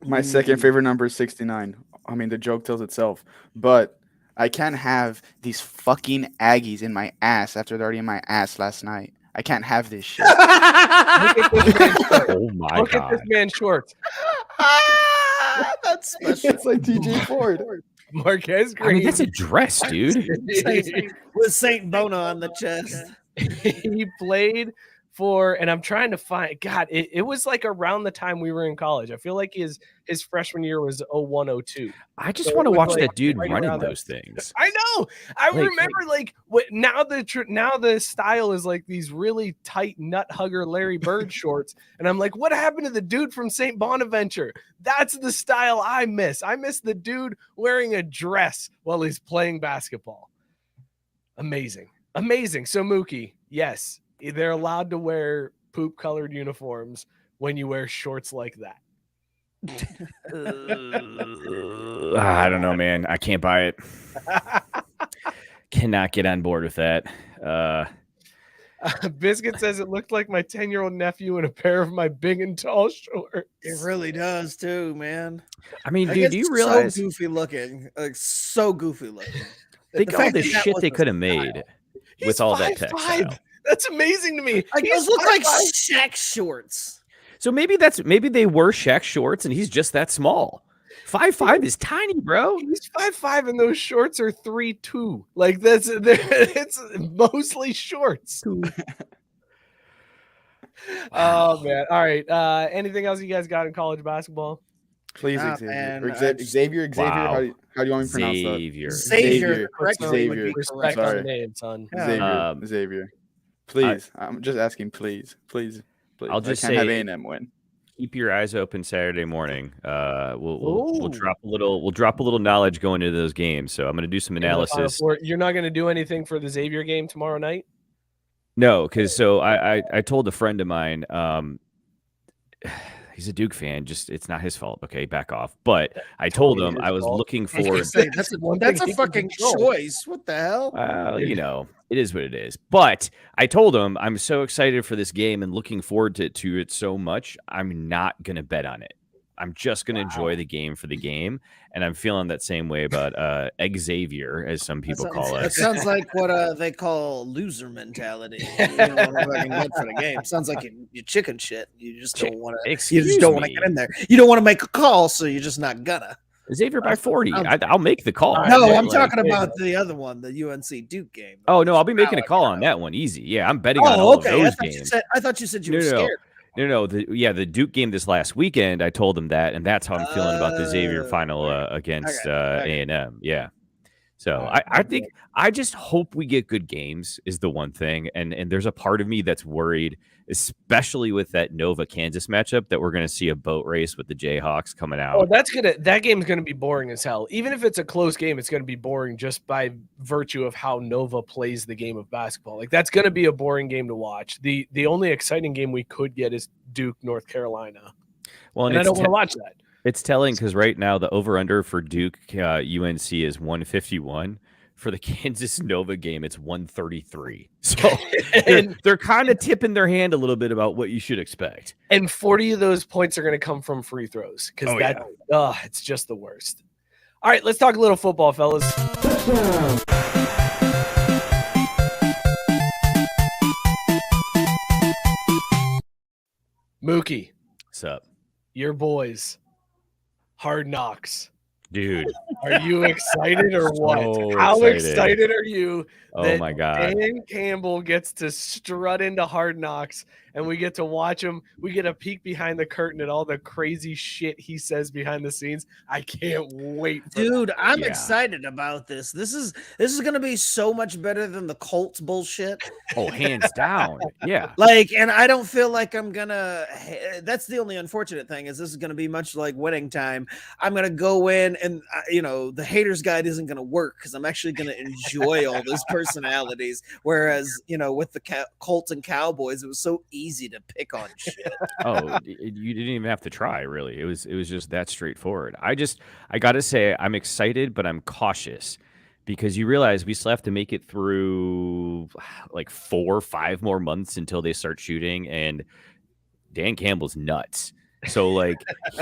My second favorite number is 69. I mean, the joke tells itself. But I can't have these fucking Aggies in my ass after they're already in my ass last night. I can't have this shit. Look at this man's shorts. Oh my Look at this God. man's shorts. That's special. It's like TJ Ford. Marquez I mean, Green. that's a dress, dude. With Saint Bona on the chest. He played for, and I'm trying to find, God, it was like around the time we were in college. I feel like his freshman year was 01-02. I just So want to it was watch like that dude right running around those things. I know. I Like- remember like what now the style is like these really tight nut hugger Larry Bird shorts, and I'm like, what happened to the dude from St. Bonaventure? That's the style I miss. I miss the dude wearing a dress while he's playing basketball. Amazing. So Mookie, yes, they're allowed to wear poop colored uniforms when you wear shorts like that. I don't know, man. I can't buy it. Cannot get on board with that. Biscuit says it looked like my 10-year-old nephew in a pair of my big and tall shorts. It really does too, man. I mean, Like, dude, do it's you realize so goofy looking? Like so goofy looking. think The all fact the that that shit was they a could have made He's with all that 5'5". textile? That's amazing to me. Like He's those look like 5'5". Shaq shorts. So maybe they were Shaq shorts and he's just that small. 5'5" is tiny, bro. He's 5'5", and those shorts are 3'2". Like it's mostly shorts. Oh man! All right. Anything else you guys got in college basketball? Please, Nah, Xavier. man, Or I Xavier. just- Xavier. Wow. How do you want me to pronounce that? Xavier. Xavier, the correct spelling would Xavier. be Respect correct. on Sorry. the name, son. Yeah. Xavier. Xavier. Please. I'm just asking. Please. I'll just I can't have say- A&M win. Keep your eyes open Saturday morning. We'll Ooh. drop a little knowledge going into those games. So I'm going to do some analysis. You're not going to do anything for the Xavier game tomorrow night? No, because I told a friend of mine, he's a Duke fan. Just it's not his fault. Okay, back off. But I told Totally him his I was fault. looking I was gonna forward. say, that's One a thing he can fucking control. choice. What the hell? You know, it is what it is. But I told him I'm so excited for this game and looking forward to it so much. I'm not gonna bet on it. I'm just gonna enjoy the game for the game, and I'm feeling that same way about Xavier, as some people call It it. sounds like what they call loser mentality. You don't want to fucking get for the game. Sounds like you chicken shit. You just don't want to. You Excuse just don't want to me. get in there. You don't want to make a call, so you're just not gonna. Xavier by 40. I'll make the call. No, I'm talking about the other one, the UNC Duke game. Oh no, I'll be making a call on that one. Easy. Yeah, I'm betting on all of those games. I thought you said you were scared. No. The Duke game this last weekend, I told them that, and that's how I'm feeling about the Xavier final against A&M. Yeah. So I just hope we get good games is the one thing. And there's a part of me that's worried, especially with that Nova Kansas matchup, that we're going to see a boat race with the Jayhawks coming out. Oh, that game's going to be boring as hell. Even if it's a close game, it's going to be boring just by virtue of how Nova plays the game of basketball. Like, that's going to be a boring game to watch. The only exciting game we could get is Duke, North Carolina. Well, and I don't want to watch that. It's telling because right now the over-under for Duke UNC is 151. For the Kansas Nova game, it's 133. So they're kind of tipping their hand a little bit about what you should expect. And 40 of those points are going to come from free throws because it's just the worst. All right, let's talk a little football, fellas. Mookie. What's up? Your boys. Hard Knocks. Dude. Are you excited or what? So How excited are you that my God. Dan Campbell gets to strut into Hard Knocks and we get to watch him? We get a peek behind the curtain at all the crazy shit he says behind the scenes. I can't wait for Dude, I'm excited about this. This is going to be so much better than the Colts bullshit. Oh, hands down. Yeah. And I don't feel like I'm going to – that's the only unfortunate thing is this is going to be much like Winning Time. I'm going to go in and, the haters guide isn't going to work because I'm actually going to enjoy all those personalities. Whereas, with the Colts and Cowboys, it was so easy to pick on shit. Oh, you didn't even have to try, really. It was just that straightforward. I got to say, I'm excited, but I'm cautious because you realize we still have to make it through like 4 or 5 more months until they start shooting, and Dan Campbell's nuts. So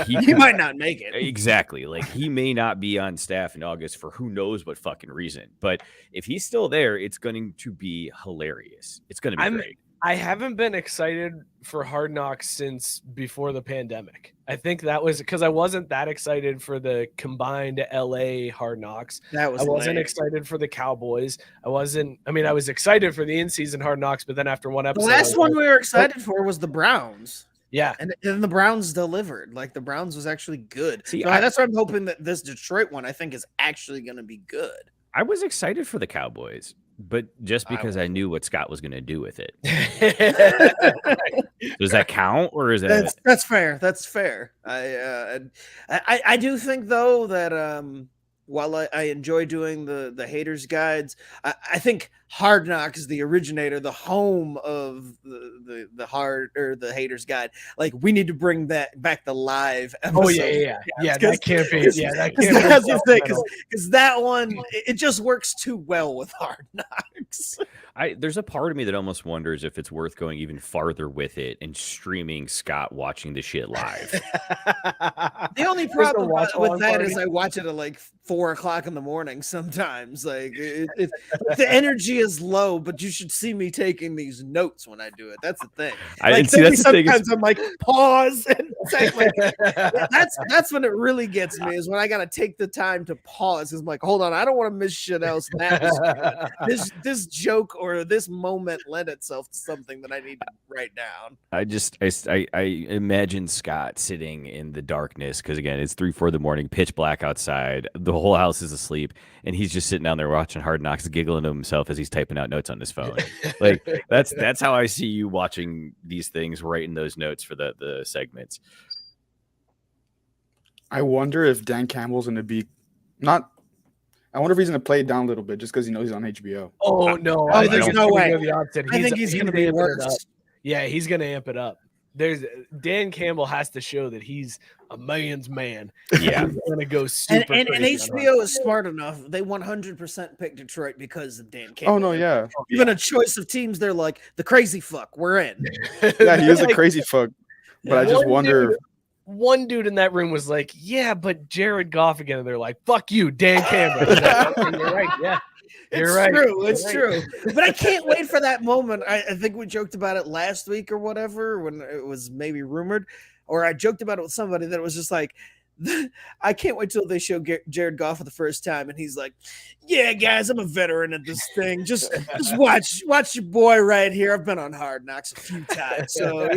he might not make it. Exactly. He may not be on staff in August for who knows what fucking reason. But if he's still there, it's going to be hilarious. It's going to be great. I haven't been excited for Hard Knocks since before the pandemic. I think that was because I wasn't that excited for the combined LA Hard Knocks. I wasn't excited for the Cowboys. I was excited for the in-season Hard Knocks, but then after one episode, the last one we were excited for was the Browns. Yeah. And the Browns delivered. The Browns was actually good. That's why I'm hoping that this Detroit one, I think, is actually going to be good. I was excited for the Cowboys, but just because I knew what Scott was going to do with it. Does that count, or is that? That's fair. That's fair. I do think, though, that while I enjoy doing the haters guides, I think Hard Knocks is the originator, the home of the haters guide. We need to bring that back the live episode. Oh yeah. That can't be. Yeah, that can't be. That's the thing, because that one it just works too well with Hard Knocks. There's a part of me that almost wonders if it's worth going even farther with it and streaming Scott watching the shit live. The only problem with that is I watch it at 4 o'clock in the morning sometimes. The energy is low, but you should see me taking these notes when I do it. That's the thing. Sometimes I'm pause and that's when it really gets me, is when I gotta take the time to pause. It's hold on, I don't want to miss shit else. This joke or this moment lent itself to something that I need to write down. I imagine Scott sitting in the darkness, because again, it's 3-4 in the morning, pitch black outside, the whole house is asleep, and he's just sitting down there watching Hard Knocks, giggling to himself as he's typing out notes on his phone. That's how I see you watching these things, writing those notes for the segments. I wonder if Dan Campbell's going to be I wonder if he's going to play it down a little bit just because he knows he's on HBO. Oh, no. There's no way. I think he's going to be worse. Yeah, he's going to amp it up. Dan Campbell has to show that he's a man's man. Yeah. He's going to go super and HBO is smart enough. They 100% pick Detroit because of Dan Campbell. Oh, no, yeah. Even a choice of teams, they're like, the crazy fuck, we're in. Yeah, he is a crazy fuck. But I just wonder... One dude in that room was like, yeah, but Jared Goff again. And they're like, fuck you, Dan Campbell. You're right. Yeah. It's true. But I can't wait for that moment. I think we joked about it last week or whatever, when it was maybe rumored, or I joked about it with somebody that was just like, I can't wait till they show Jared Goff for the first time, and he's like, "Yeah, guys, I'm a veteran at this thing. Just watch your boy right here. I've been on Hard Knocks a few times, so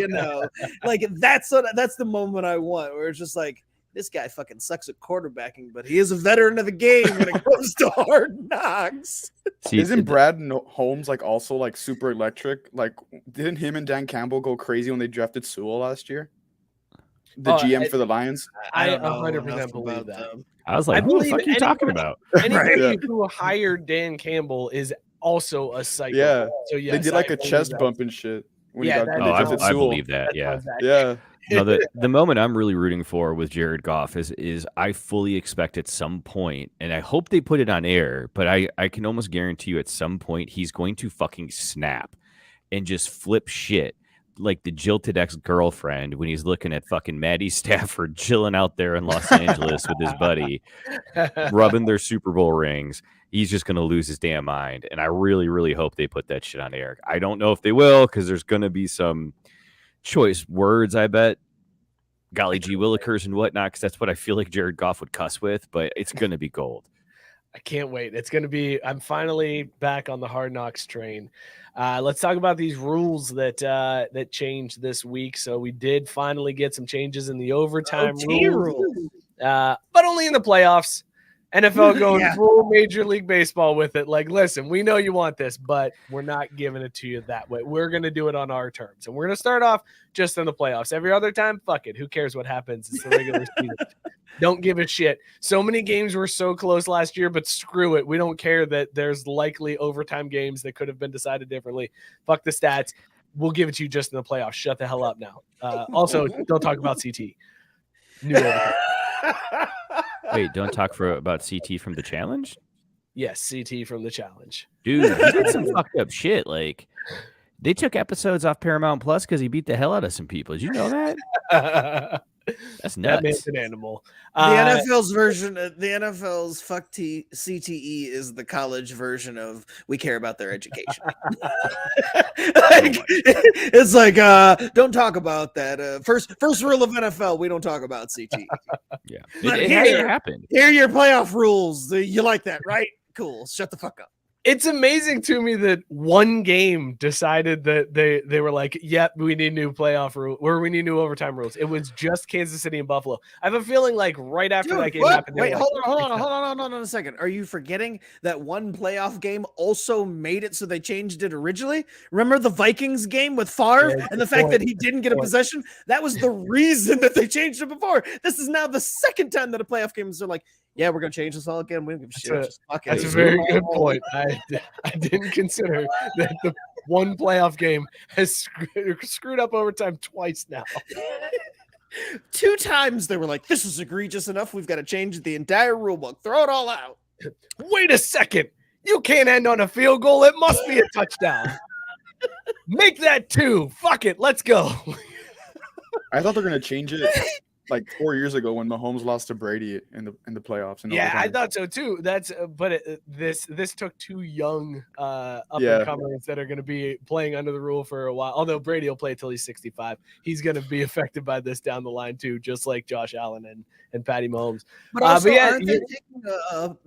like that's the moment I want, where it's just like, this guy fucking sucks at quarterbacking, but he is a veteran of the game when it comes to Hard Knocks." See, Isn't Brad Holmes like also like super electric? Like, didn't him and Dan Campbell go crazy when they drafted Sewell last year? The GM for the Lions. I don't know 100% enough believe about that. them. I was like, who the fuck are you talking about? Anybody who hired Dan Campbell is also a psycho. Yeah. So yes, They did like I a believe chest that. bump and shit. When Yeah, he got, that when they is drafted I Sewell. believe that. That Yeah. was that. Yeah. No, the moment I'm really rooting for with Jared Goff is I fully expect at some point, and I hope they put it on air, but I can almost guarantee you at some point he's going to fucking snap and just flip shit like the jilted ex-girlfriend when he's looking at fucking Matty Stafford chilling out there in Los Angeles with his buddy, rubbing their Super Bowl rings. He's just going to lose his damn mind. And I really, really hope they put that shit on air. I don't know if they will, because there's going to be some choice words, I bet. Golly gee willikers and whatnot, because that's what I feel like Jared Goff would cuss with, but it's going to be gold. I can't wait. It's going to be, I'm finally back on the Hard Knocks train. Let's talk about these rules that changed this week. So we did finally get some changes in the overtime rules, but only in the playoffs. NFL going full Major League Baseball with it. Like, listen, we know you want this, but we're not giving it to you that way. We're going to do it on our terms. And we're going to start off just in the playoffs. Every other time, fuck it. Who cares what happens? It's the regular season. Don't give a shit. So many games were so close last year, but screw it. We don't care that there's likely overtime games that could have been decided differently. Fuck the stats. We'll give it to you just in the playoffs. Shut the hell up now. Also, don't talk about CT. New overtime. Wait, don't talk about CT from the challenge? Yes, CT from the challenge. Dude, he did some fucked up shit. Like, they took episodes off Paramount Plus because he beat the hell out of some people. Did you know that? That's nuts. That man's an animal. The NFL's version, the NFL's fuck CTE is the college version of we care about their education. It's like, don't talk about that. First rule of NFL, we don't talk about CTE. Yeah, But it hasn't happened. Here are your playoff rules. You like that, right? Cool. Shut the fuck up. It's amazing to me that one game decided that they were like, yep, we need new playoff rule, or we need new overtime rules. It was just Kansas City and Buffalo. I have a feeling like right after that game happened. Wait, hold on a second. Are you forgetting that one playoff game also made it so they changed it originally? Remember the Vikings game with Favre and the fact that he didn't get a possession? That was the reason that they changed it before. This is now the second time that a playoff game is like, yeah, we're gonna change this all again. We don't give a shit. That's a very good point. I didn't consider that the one playoff game has screwed up overtime twice now. 2 times they were like, this is egregious enough. We've got to change the entire rule book. Throw it all out. Wait a second. You can't end on a field goal. It must be a touchdown. Make that 2. Fuck it. Let's go. I thought they're gonna change it like 4 years ago when Mahomes lost to Brady in the playoffs. I thought so too. This took 2 young up and comers that are going to be playing under the rule for a while. Although Brady will play till he's 65, he's going to be affected by this down the line too, just like Josh Allen and Patty Mahomes. But also, aren't they taking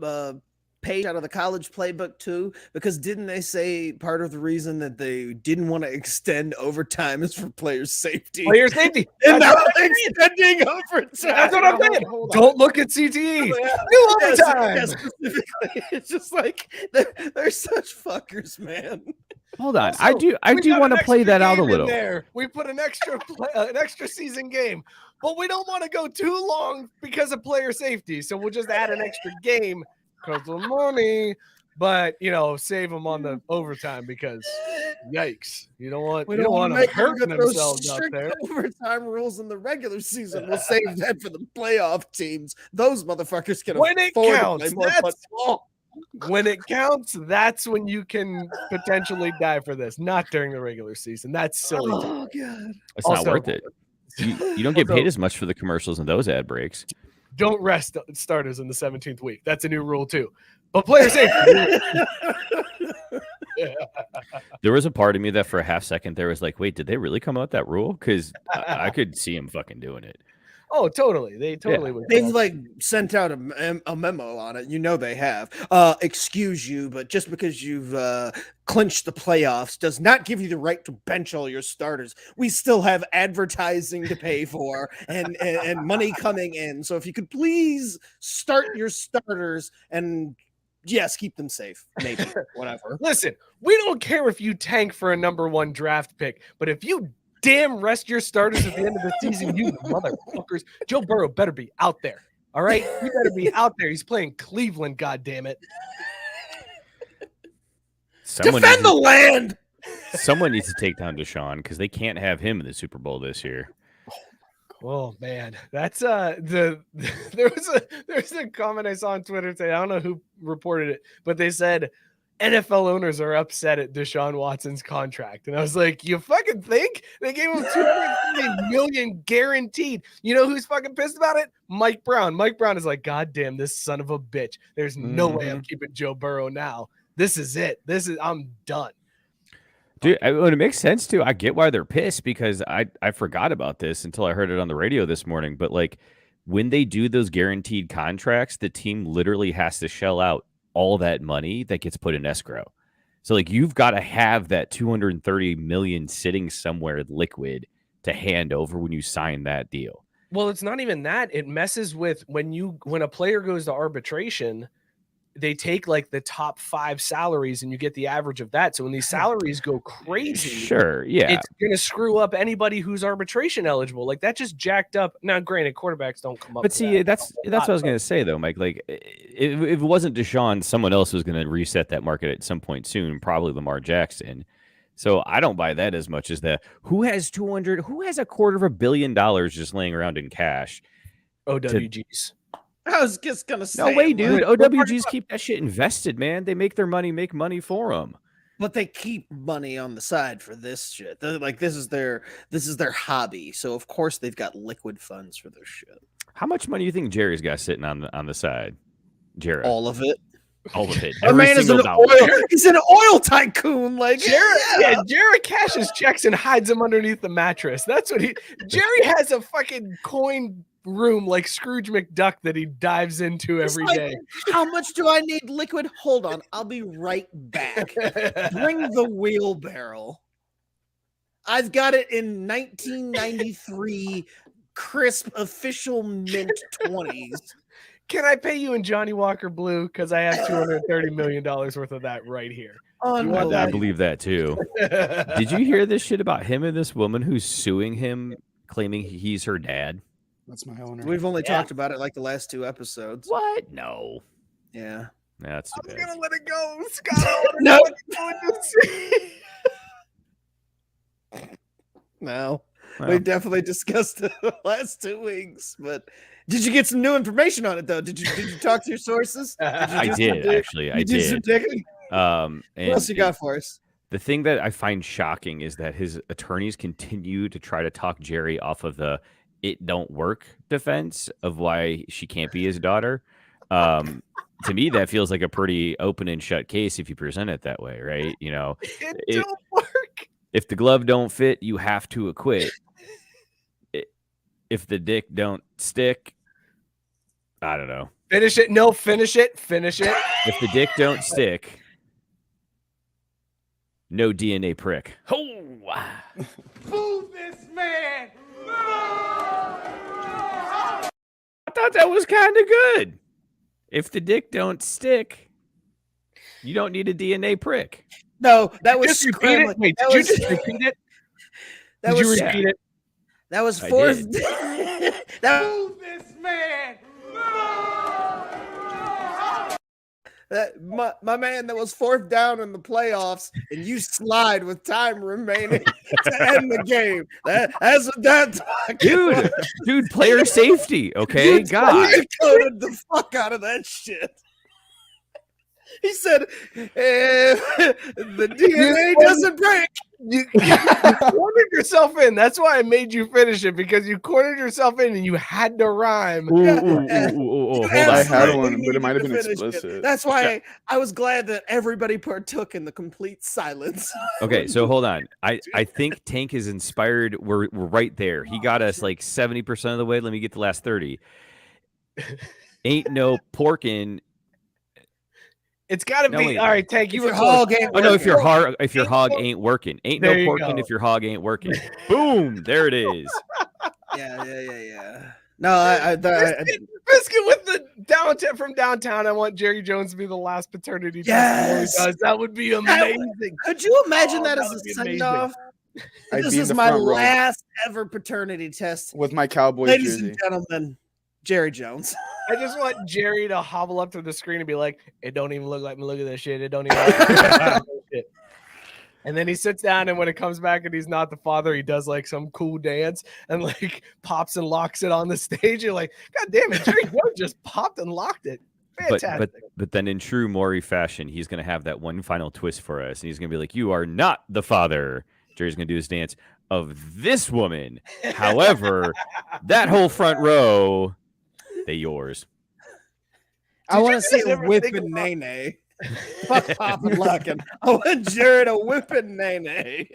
a page out of the college playbook too? Because didn't they say part of the reason that they didn't want to extend overtime is for player safety? Player safety. And now extending overtime. That's what I'm saying. Don't look at CTE. New overtime. Yes, specifically. It's just like they're such fuckers, man. Hold on. Also, I do want to play that out a little. There. We put an extra season game, but we don't want to go too long because of player safety. So we'll just add an extra game because of money, but save them on the overtime because yikes, you don't want to hurt themselves out there. Overtime rules in the regular season. We'll save that for the playoff teams. Those motherfuckers can when it counts. Football. When it counts, that's when you can potentially die for this. Not during the regular season. That's silly. Oh god, it's not worth it. You don't get paid as much for the commercials and those ad breaks. Don't rest starters in the 17th week. That's a new rule too. But player safety. There was a part of me that for a half second there was like, wait, did they really come out with that rule? Because I could see him fucking doing it. Oh, totally. They totally would. They've like sent out a memo on it. You know they have. Excuse you, but just because you've clinched the playoffs does not give you the right to bench all your starters. We still have advertising to pay for and money coming in. So if you could please start your starters and yes, keep them safe. Maybe whatever. Listen, we don't care if you tank for a number 1 draft pick, but if you damn rest your starters at the end of the season, you motherfuckers. Joe Burrow better be out there. All right? He better be out there. He's playing Cleveland, goddammit. Defend the land. Someone needs to take down Deshaun because they can't have him in the Super Bowl this year. Oh man, that's there was a comment I saw on Twitter today. I don't know who reported it, but they said NFL owners are upset at Deshaun Watson's contract. And I was like, you fucking think? They gave him $230 million guaranteed. You know who's fucking pissed about it? Mike Brown. Mike Brown is like, God damn, this son of a bitch. There's no way I'm keeping Joe Burrow now. This is it. I'm done. Dude, it makes sense too. I get why they're pissed because I forgot about this until I heard it on the radio this morning. But like when they do those guaranteed contracts, the team literally has to shell out all that money that gets put in escrow. So like you've got to have that $230 million sitting somewhere liquid to hand over when you sign that deal. Well, it's not even that. It messes with when a player goes to arbitration, they take like the top 5 salaries and you get the average of that. So when these salaries go crazy, sure, yeah, it's going to screw up anybody who's arbitration eligible. Like that just jacked up. Now, granted, quarterbacks don't come up. But see, that's what I was going to say though, Mike. Like if it wasn't Deshaun, someone else was going to reset that market at some point soon, probably Lamar Jackson. So I don't buy that as much as who has $250 million just laying around in cash. OWGs. I was just gonna say. No way, dude. OWGs keep that shit invested, man. They make money for them. But they keep money on the side for this shit. They're like this is their hobby. So of course they've got liquid funds for their shit. How much money do you think Jerry's got sitting on the side? Jerry, all of it. All of it. Our man is he's an oil tycoon. Like Jerry cashes checks and hides them underneath the mattress. That's what Jerry has a fucking coin room like Scrooge McDuck that he dives into every day. How much do I need liquid? Hold on, I'll be right back. Bring the wheelbarrow. I've got it in 1993 crisp official mint 20s. Can I pay you in Johnny Walker Blue? Because I have $230 million worth of that right here. I believe that too. Did you hear this shit about him and this woman who's suing him, claiming he's her dad? That's my owner. We've only talked about it like the last 2 episodes. What? No. Yeah. That's too bad. I'm gonna let it go, Scott. No. No. Well. We definitely discussed it the last 2 weeks, but did you get some new information on it though? Did you talk to your sources? I did actually. I did. Some digging? And what else you got for us? The thing that I find shocking is that his attorneys continue to try to talk Jerry off of the "it don't work" defense of why she can't be his daughter. To me, that feels like a pretty open and shut case if you present it that way, right? You know, it don't work. If the glove don't fit, you have to acquit. If the dick don't stick, I don't know. Finish it. No, finish it. Finish it. If the dick don't stick, no DNA prick. Oh! Boo this man! I thought that was kind of good. If the dick don't stick, you don't need a DNA prick. No, that was just repeat it. Wait, did you just repeat it? Did you repeat it? That was fourth. Boo this man! My man, that was 4th down in the playoffs, and you slide with time remaining to end the game. That's what that dude, player safety. Okay, God, you coded the fuck out of that shit. He said, the DNA doesn't break. You cornered yourself in. That's why I made you finish it, because you cornered yourself in and you had to rhyme. Ooh, Yeah. hold I on. had Absolutely one, but it needed might have to been finish it. explicit. That's why I was glad that everybody partook in the complete silence. Okay, so hold on. I think Tank is inspired. We're right there. He got us like 70% of the way. Let me get the last 30. Ain't no porkin'. It's got to No, be wait. all right. Tank, If you your were hog close. ain't Oh no, if your Ain't hog ain't working. Ain't There no you porkin' go. if your hog ain't working. Boom, there it is. Yeah. No, I Biscuit with the downtown from downtown. I want Jerry Jones to be the last paternity testimony he Yes. does. That would be amazing. could you imagine Oh, that that as would a be send amazing. off? I'd This be in is the my front row last ever paternity test. with my Cowboys Ladies jersey. and gentlemen, Jerry Jones. I just want Jerry to hobble up to the screen and be like, "It don't even look like me. Look at this shit. It don't even look like this shit." And then he sits down, and when it comes back and he's not the father, he does like some cool dance and like pops and locks it on the stage. You're like, God damn it, Jerry Jones just popped and locked it. Fantastic. But then in true Maury fashion, he's gonna have that one final twist for us, and he's gonna be like, "You are not the father." Jerry's gonna do his dance of this woman. However, that whole front row, they yours. I want to guys see a ever whipping think about- nay. Fuck popping locking. I want Jared a whipping nay.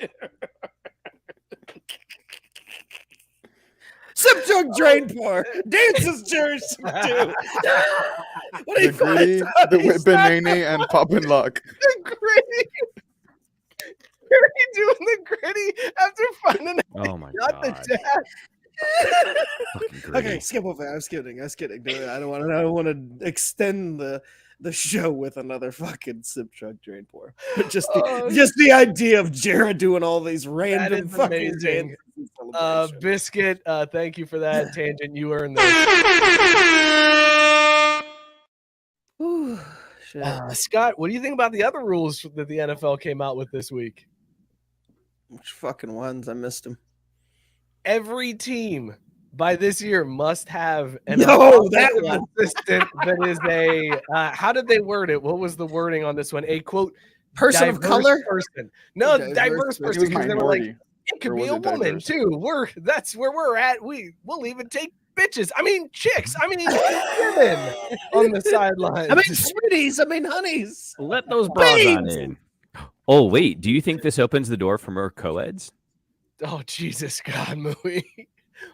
Sip jug drain pour. Dances Jerry too. What do The you gritty, find? the whipping nene, and popping luck. The gritty. Jerry doing the gritty after finding out Oh my not the god. dad. Fucking gritty. Okay, skip over. I was kidding. Dude, I don't want to extend the show with another fucking sip truck drain pour. But just the idea of Jared doing all these random is fucking amazing. dances and celebrations. Biscuit, thank you for that tangent. You earned this. Ooh, shit. Scott, what do you think about the other rules that the NFL came out with this week? Which fucking ones? I missed them. Every team by this year must have an that offensive one. assistant that is a how did they word it? What was the wording on this one? A quote Person of diverse color? person. No, Diverse diverse person. He person was because they were like, minority. it could Or be was a it woman diverse? too. That's where we're at. We'll even take bitches. I mean chicks. I mean women on the sidelines. I mean sweeties. I mean honeys. Let those bras on Babes. in. Oh wait, do you think this opens the door for more co-eds? Oh Jesus God, Mooey.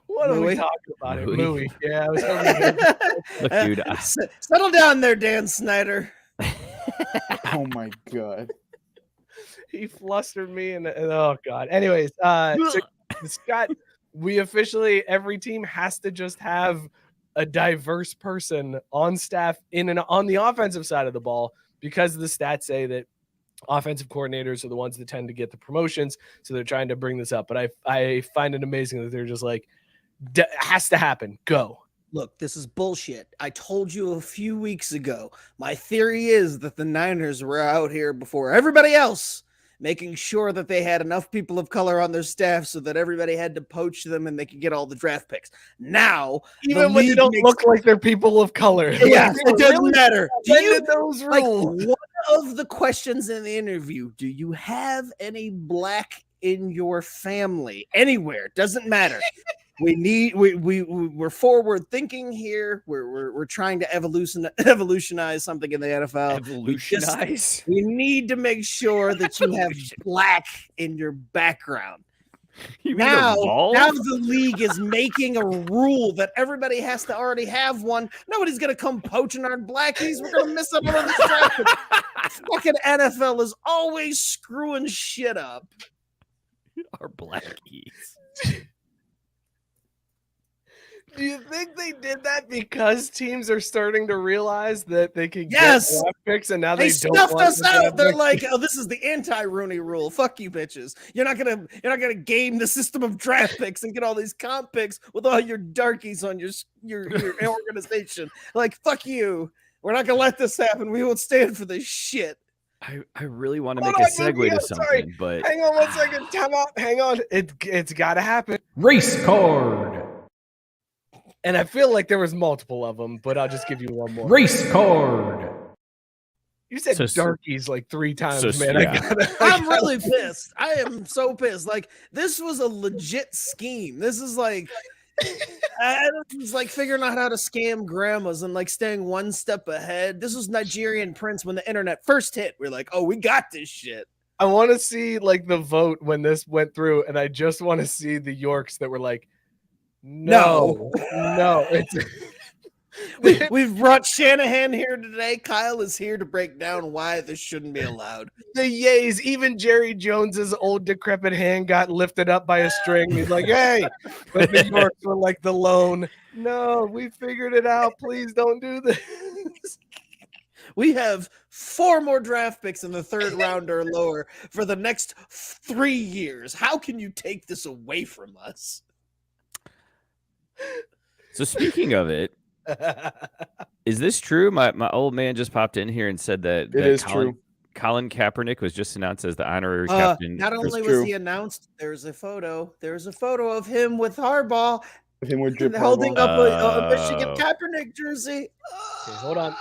What are we Mooey? talking about here? Mooey. Mooey. Yeah, I was hoping Look, dude. Settle down there, Dan Snyder. Oh my god. he flustered me and oh God. Anyways, so, Scott, we officially every team has to just have a diverse person on staff on the offensive side of the ball because the stats say that offensive coordinators are the ones that tend to get the promotions. So they're trying to bring this up. But I find it amazing that they're just like, has to happen. Go. Look, this is bullshit. I told you a few weeks ago. My theory is that the Niners were out here before everybody else, making sure that they had enough people of color on their staff so that everybody had to poach them and they could get all the draft picks. Now, Even when they don't look like they're people of color. Yeah, Like, it doesn't matter. Do you those like rules? one of the questions in the interview? Do you have any black in your family anywhere? Doesn't matter. We're forward thinking here. We're trying to evolutionize something in the NFL. Evolutionize. We need to make sure that you have black in your background. You mean Now evolve? the league is making a rule that everybody has to already have one. Nobody's gonna come poaching our blackies. We're gonna miss out on this draft. Fucking NFL is always screwing shit up. Our blackies. Do you think they did that because teams are starting to realize that they can Yes. get draft picks and now They they don't snuffed want us the draft out. They're picks? like, "Oh, this is the anti-Rooney rule. Fuck you, bitches. You're not gonna game the system of draft picks and get all these comp picks with all your darkies on your organization. Like, fuck you. We're not gonna let this happen. We won't stand for this shit." I really want to Hold make a on, segue Mookie, to I'm something, sorry. but Hang on 1 second. Time out. Hang on. It's got to happen. Race card. And I feel like there was multiple of them, but I'll just give you one more. Race card. You said So- darkies like 3 times, so- man. yeah. I'm really pissed. I am so pissed. Like, this was a legit scheme. This is like, it's like figuring out how to scam grandmas and like staying one step ahead. This was Nigerian Prince when the internet first hit. We're like, oh, we got this shit. I want to see like the vote when this went through, and I just want to see the Yorks that were like, no. It's We've brought Shanahan here today. Kyle is here to break down why this shouldn't be allowed. the yays. Even Jerry Jones's old decrepit hand got lifted up by a string. He's like, hey, but the Yorks were like the lone. No, we figured it out. Please don't do this. We have 4 more draft picks in the 3rd round or lower for the next 3 years. How can you take this away from us? So speaking of it, is this true? My old man just popped in here and said that It is true. Colin Kaepernick was just announced as the honorary captain. Not only was true. he announced, there's a photo. There's a photo of him with Harbaugh Him with drip holding Harbaugh. up a Michigan Oh. Kaepernick jersey. Okay, hold on.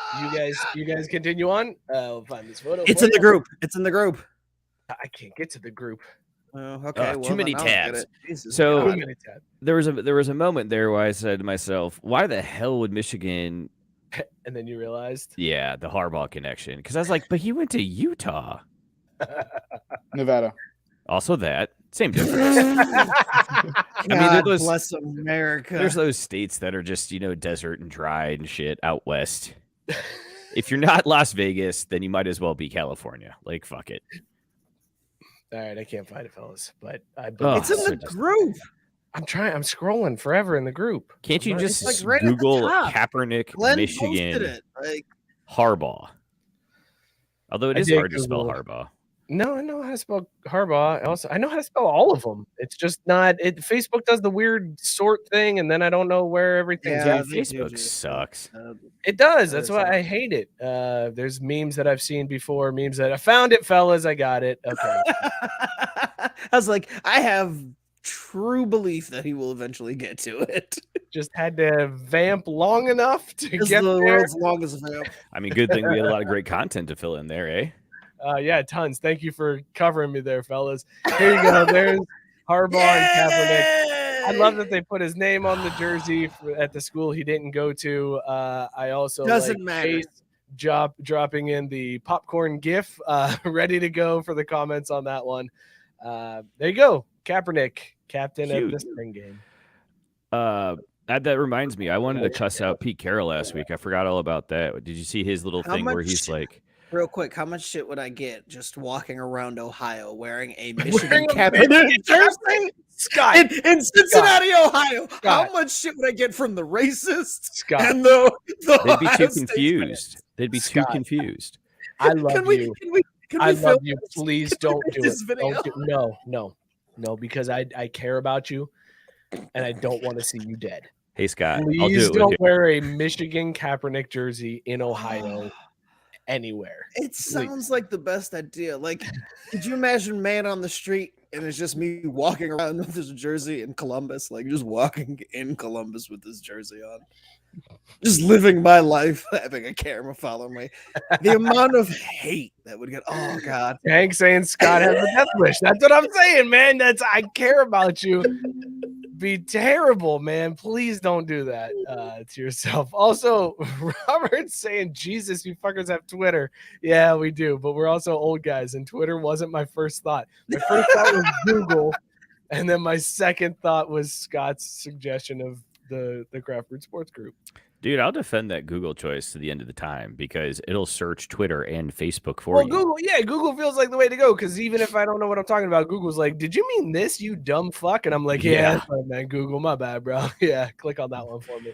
You guys continue on. We'll find this photo. It's for in the you. group. It's in the group. I can't get to the group. Oh, okay. Too well, many then I'll get tabs. it. Jesus So- God. Too many tabs. There was a moment there where I said to myself, "Why the hell would Michigan?" And then you realized. Yeah, the Harbaugh connection. Because I was like, "But he went to Utah." Nevada. Also, that same difference. God those- bless America. There's those states that are just desert and dry and shit out west. If you're not Las Vegas, then you might as well be California. Like, fuck it. All right, I can't find it, fellas. But Oh, It's in so the just- group. I'm scrolling forever in the group. Can't you It's just like right at the Google top. Kaepernick, Glenn posted Michigan, it. Like, Harbaugh? Although it I is did hard to spell Google. Harbaugh. No, I know how to spell Harbaugh. Also, I know how to spell all of them. It's just not. Facebook does the weird sort thing, and then I don't know where everything's Yeah, at. Dude, they do Facebook just- sucks. It does. That's There's why I hate it. There's memes that I've seen before. Memes that I found it, fellas. I got it. Okay. I was like, I have true belief that he will eventually get to it. Just had to vamp long enough to It's get the there. world's longest vamp. I mean, good thing we had a lot of great content to fill in there, eh? Yeah, tons. Thank you for covering me there, fellas. Here you go. There's Harbaugh and Kaepernick. I love that they put his name on the jersey at the school he didn't go to. I also Doesn't like matter. Chase dropping in the popcorn gif, ready to go for the comments on that one. There you go. Kaepernick, captain of the Cute. spring game. That reminds me. I wanted to cuss out Pete Carroll last week. I forgot all about that. Did you see his little How thing where much- he's like, Real quick, how much shit would I get just walking around Ohio wearing a Wearing Michigan a Kaepernick Michigan jersey? Scott, In Cincinnati, Ohio. How Scott. much shit would I get from the racists Scott, and the they'd be Ohio too State confused. fans? They'd be too Scott. confused. I love Can we? you. Can I we love film you. this? Please Can we don't make do this it. video? No, because I care about you, and I don't want to see you dead. Hey, Scott, I'll do Please it with don't you. wear a Michigan Kaepernick jersey in Ohio anywhere. It sounds like the best idea. Like, could you imagine man on the street and it's just me walking around with this jersey in Columbus, like just walking in Columbus with this jersey on, just living my life, having a camera follow me. The amount of hate that would get. Oh God, Hank saying Scott has a death wish. That's what I'm saying, man. I care about you. Be terrible, man. Please don't do that to yourself. Also, Robert's saying, Jesus, you fuckers have Twitter. Yeah, we do, but we're also old guys, and Twitter wasn't my first thought. My first thought was Google, and then my second thought was Scott's suggestion of the Craft Root Sports Group. Dude, I'll defend that Google choice to the end of the time because it'll search Twitter and Facebook for you. Google feels like the way to go because even if I don't know what I'm talking about, Google's like, did you mean this, you dumb fuck? And I'm like, Yeah. that's right, man, Google, my bad, bro. Yeah, click on that one for me.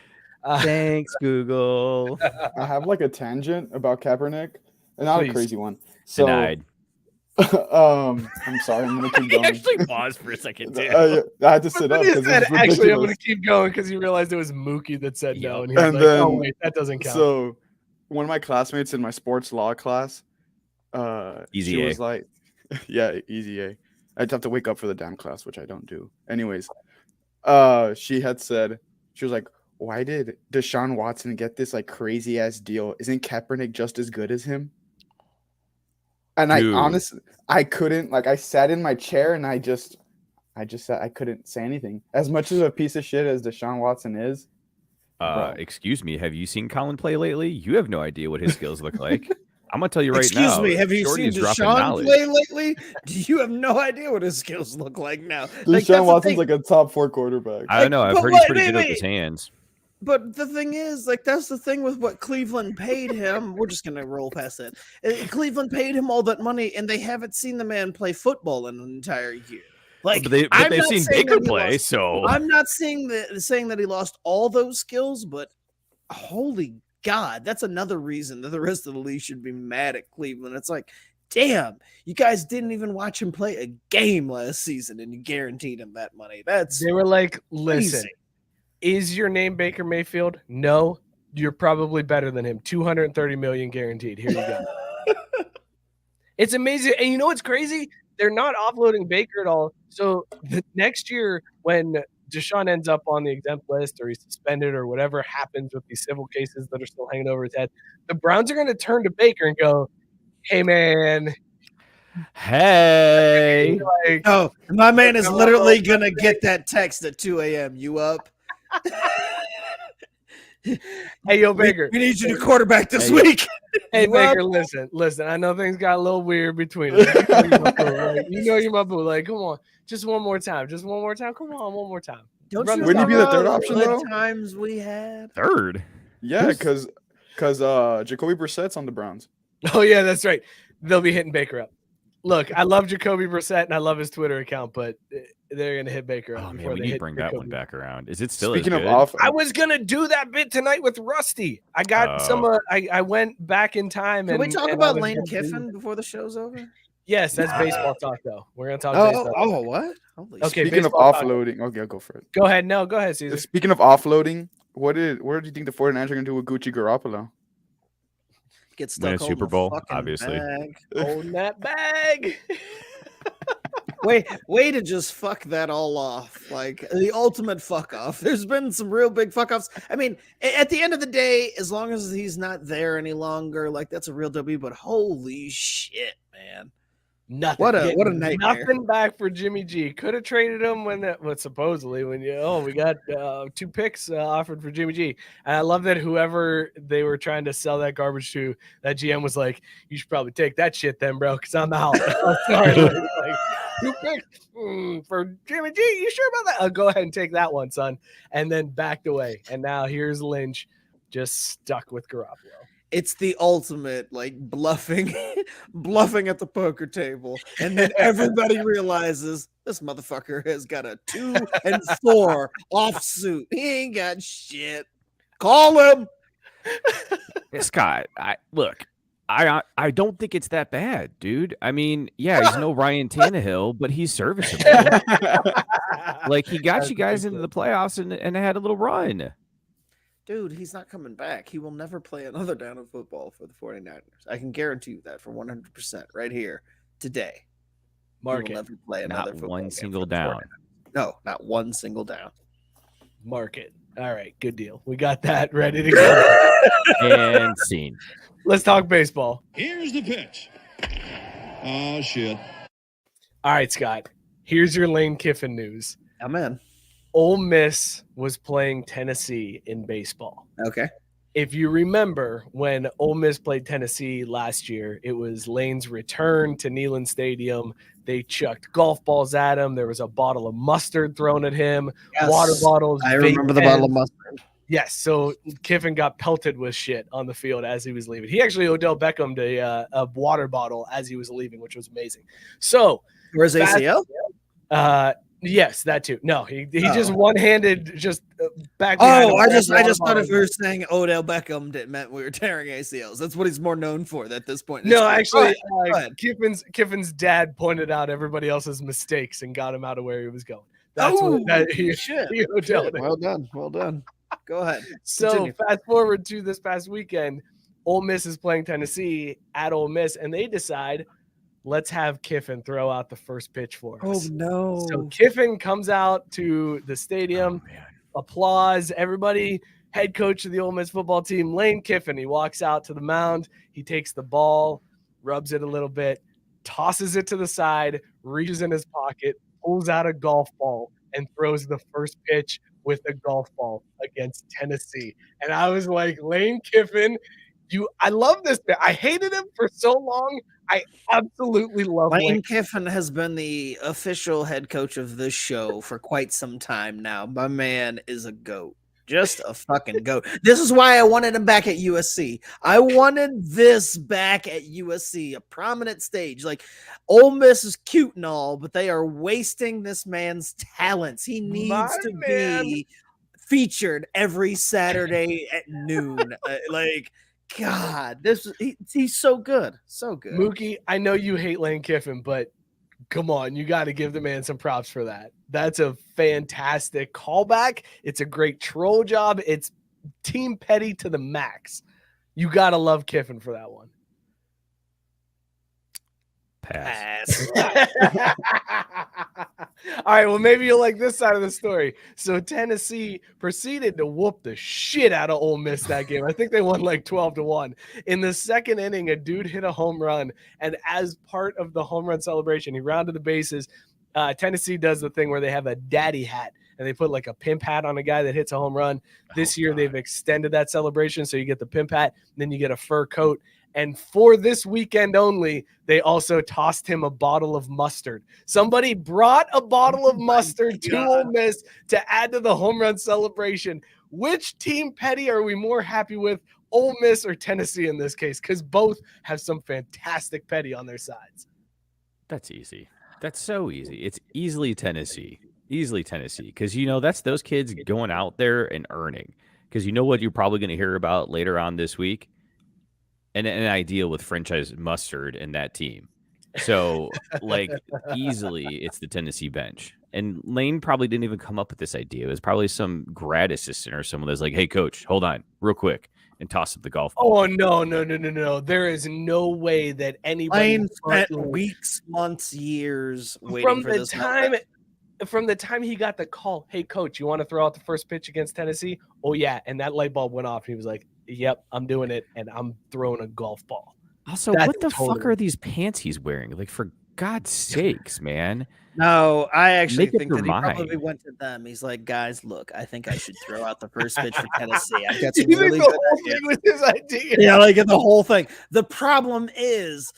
Thanks, Google. I have like a tangent about Kaepernick, and not Please. a crazy one. So, Denied. I'm sorry, I'm gonna keep He going. actually paused for a second, too. I had to sit up But he because said, it's actually, I'm going ridiculous. to keep going because he realized it was Mookie that said no. Yep. And he was And like, oh, then- wait, that doesn't count. So, one of my classmates in my sports law class, Easy she A. was like, "Yeah, easy A." I'd have to wake up for the damn class, which I don't do. Anyways, she had said, she was like, "Why did Deshaun Watson get this like crazy ass deal? Isn't Kaepernick just as good as him?" And I Dude. honestly, I couldn't, like, I sat in my chair and I just sat, I couldn't say anything. As much as a piece of shit as Deshaun Watson is, bro. Excuse me, have you seen Colin play lately? You have no idea what his skills look like. I'm gonna tell you right Excuse now. me, have you Shorty seen is dropping Deshaun knowledge. play lately? Do you have no idea what his skills look like now? Deshaun Watson's like a top 4 quarterback. I don't know. I've but heard he's wait, pretty good wait, with his hands. But the thing is, like, that's the thing with what Cleveland paid him. We're just gonna roll past that. Cleveland paid him all that money, and they haven't seen the man play football in an entire year. Like, But they've not seen saying Baker that he play, lost- so I'm not saying that he lost all those skills, but holy God, that's another reason that the rest of the league should be mad at Cleveland. It's like, damn, you guys didn't even watch him play a game last season, and you guaranteed him that money. That's They were like, listen, crazy. is your name Baker Mayfield? No, you're probably better than him. $230 million guaranteed. Here you go. It's amazing. And you know what's crazy? They're not offloading Baker at all. So the next year, when Deshaun ends up on the exempt list or he's suspended or whatever happens with these civil cases that are still hanging over his head, the Browns are going to turn to Baker and go, hey, man. hey, Like, Oh, my man is literally gonna get that text at 2 a.m. You up? hey, yo, Baker. We need you to quarterback this Hey. week. Hey, You up? Baker, listen. I know things got a little weird between us. You know you're my boo. Like, come on. Just one more time. Come on, one more time. Don't Run you Wouldn't he be the third remember option, the though? times we had? third. Yeah, because Jacoby Brissett's on the Browns. Oh, yeah, that's right. They'll be hitting Baker up. Look, I love Jacoby Brissett and I love his Twitter account, but they're going to hit Baker up. Oh man, before we they need to hit bring that one Jacoby. back around. Is it still Speaking as of good? off, I was going to do that bit tonight with Rusty. I got I went back in time. Can and we talk and I about was Lane gonna do- Kiffin before the show's over? Yes, that's baseball talk, though. We're going to talk baseball. What? Holy Okay, speaking of baseball talk. offloading, okay, I'll go for it. Go ahead. No, go ahead, Caesar. Speaking of offloading, what do you think the 49ers are going to do with Gucci Garoppolo? Get Win stuck a holding Super the Bowl, fucking obviously. bag. Holding that bag. Way to just fuck that all off. Like the ultimate fuck off. There's been some real big fuck offs. I mean, at the end of the day, as long as he's not there any longer, like that's a real W. But holy shit, man. Nothing. What a Getting nightmare. Nothing back for Jimmy G. Could have traded him when supposedly when we got 2 picks offered for Jimmy G. And I love that whoever they were trying to sell that garbage to, that GM was like, you should probably take that shit then, bro, because I'm out. I'm sorry. Like, 2 picks for Jimmy G. You sure about that? Go ahead and take that one, son. And then backed away. And now here's Lynch just stuck with Garoppolo. It's the ultimate like bluffing at the poker table. And then everybody realizes this motherfucker has got a 2 and 4 offsuit. He ain't got shit. Call him. Scott, I don't think it's that bad, dude. I mean, yeah, he's no Ryan Tannehill, but he's serviceable. Like he got you guys into the playoffs and had a little run. Dude, he's not coming back. He will never play another down of football for the 49ers. I can guarantee you that for 100% right here today. Mark He will it. never play another Not football one game single for the down. 49ers. No, not one single down. Mark it. All right, good deal. We got that ready to go. And scene. Let's talk baseball. Here's the pitch. Oh, shit. All right, Scott. Here's your Lane Kiffin news. I'm in. Ole Miss was playing Tennessee in baseball. Okay. If you remember when Ole Miss played Tennessee last year, it was Lane's return to Neyland Stadium. They chucked golf balls at him. There was a bottle of mustard thrown at him, water bottles. I vape remember the bottle of pens. mustard. Yes, so Kiffin got pelted with shit on the field as he was leaving. He actually Odell Beckham'd a water bottle as he was leaving, which was amazing. So Where's ACL? yes, that too. No, he just one-handed just back. Oh, I just thought if we were saying Odell Beckham, it meant we were tearing ACLs. That's what he's more known for at this point. in his No, career. actually, Go ahead. Kiffin's dad pointed out everybody else's mistakes and got him out of where he was going. That's what shit. Odell did. Well done. Well done. Go ahead. So Continue. fast forward to this past weekend, Ole Miss is playing Tennessee at Ole Miss, and they decide, let's have Kiffin throw out the first pitch for us. Oh no. So Kiffin comes out to the stadium, applause, everybody. Head coach of the Ole Miss football team, Lane Kiffin. He walks out to the mound. He takes the ball, rubs it a little bit, tosses it to the side, reaches in his pocket, pulls out a golf ball, and throws the first pitch with a golf ball against Tennessee. And I was like, Lane Kiffin, I love this man. I hated him for so long. I absolutely love Lane Kiffin has been the official head coach of this show for quite some time now. My man is a GOAT. Just a fucking GOAT. This is why I wanted him back at USC. I wanted this back at USC, a prominent stage. Like, Ole Miss is cute and all, but they are wasting this man's talents. He needs to be featured every Saturday at noon. God, he's so good. So good. Mookie, I know you hate Lane Kiffin, but come on, you got to give the man some props for that. That's a fantastic callback. It's a great troll job. It's Team Petty to the max. You got to love Kiffin for that one. Pass. All right, well, maybe you'll like this side of the story. So Tennessee proceeded to whoop the shit out of Ole Miss that game. I think they won like 12-1. In the second inning, a dude hit a home run, and as part of the home run celebration, he rounded the bases. Tennessee does the thing where they have a daddy hat, and they put like a pimp hat on a guy that hits a home run. This year, they've extended that celebration, so you get the pimp hat, and then you get a fur coat. And for this weekend only, they also tossed him a bottle of mustard. Somebody brought a bottle of mustard to Ole Miss to add to the home run celebration. Which Team Petty are we more happy with, Ole Miss or Tennessee in this case? Because both have some fantastic Petty on their sides. That's easy. That's so easy. It's easily Tennessee. Easily Tennessee. Because, that's those kids going out there and earning. Because you know what you're probably going to hear about later on this week? An idea with franchise mustard in that team. So, easily it's the Tennessee bench. And Lane probably didn't even come up with this idea. It was probably some grad assistant or someone that's like, hey, coach, hold on real quick, and toss up the golf ball. Oh, no. There is no way that anybody Lane spent weeks, months, years waiting for this moment. From the time he got the call, hey, coach, you want to throw out the first pitch against Tennessee? Oh, yeah. And that light bulb went off. And he was like, yep, I'm doing it. And I'm throwing a golf ball. Also, what the fuck are these pants he's wearing? For God's sakes, man. No, I actually Make up think your that he mind. probably went to them. He's like, guys, look, I think I should throw out the first pitch for Tennessee. I've got some You really think the good whole ideas. thing was his idea? Yeah, the whole thing. The problem is,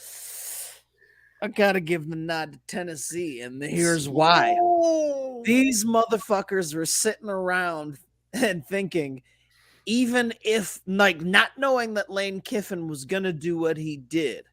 I gotta give the nod to Tennessee, and here's why. These motherfuckers were sitting around and thinking, even if, not knowing that Lane Kiffin was gonna do what he did,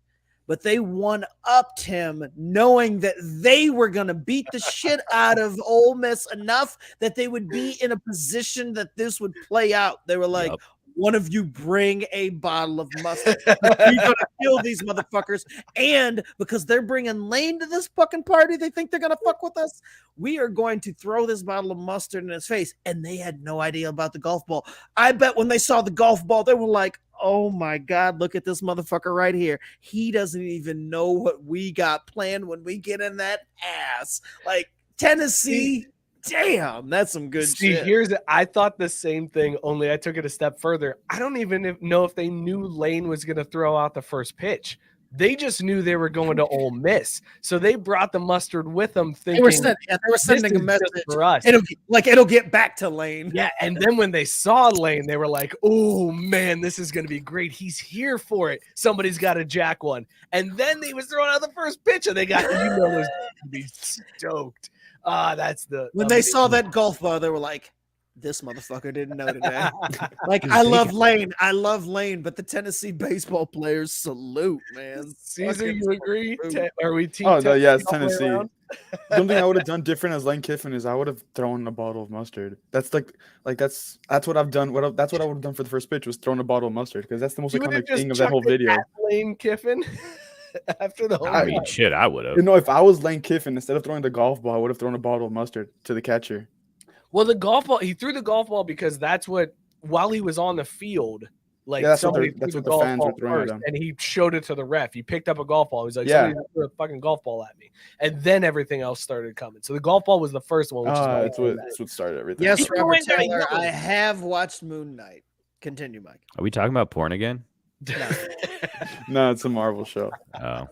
but they one-upped him knowing that they were going to beat the shit out of Ole Miss enough that they would be in a position that this would play out. They were like, one of you bring a bottle of mustard. We're going to kill these motherfuckers. And because they're bringing Lane to this fucking party, they think they're going to fuck with us. We are going to throw this bottle of mustard in his face. And they had no idea about the golf ball. I bet when they saw the golf ball, they were like, oh my God, look at this motherfucker right here. He doesn't even know what we got planned when we get in that ass. Tennessee, damn, that's some good shit. I thought the same thing, only I took it a step further. I don't even know if they knew Lane was going to throw out the first pitch. They just knew they were going to Ole Miss. So they brought the mustard with them thinking they were sending a message for us. It'll get back to Lane. Yeah, and then when they saw Lane, they were like, oh man, this is going to be great. He's here for it. Somebody's got to jack one. And then he was throwing out the first pitch and they got, was going to be stoked. When they saw that golf ball, they were like, this motherfucker didn't know today. I love Lane, but the Tennessee baseball players salute, man. Caesar, you agree? Are we team? Oh, yes, Tennessee. Something I would have done different as Lane Kiffin is I would have thrown a bottle of mustard. That's that's what I've done. That's what I would have done for the first pitch was thrown a bottle of mustard because that's the most iconic thing of that whole video. Lane Kiffin. After the I mean, shit, I would have. If I was Lane Kiffin, instead of throwing the golf ball, I would have thrown a bottle of mustard to the catcher. Well, the golf ball, he threw the golf ball because that's what, while he was on the field, that's what the fans were throwing at him. And he showed it to the ref. He picked up a golf ball. He was like, somebody threw a fucking golf ball at me. And then everything else started coming. So the golf ball was the first one, which is that's what started everything. Yes, Robert Taylor, I have watched Moon Knight. Continue, Mike. Are we talking about porn again? No. No, it's a Marvel show. Oh.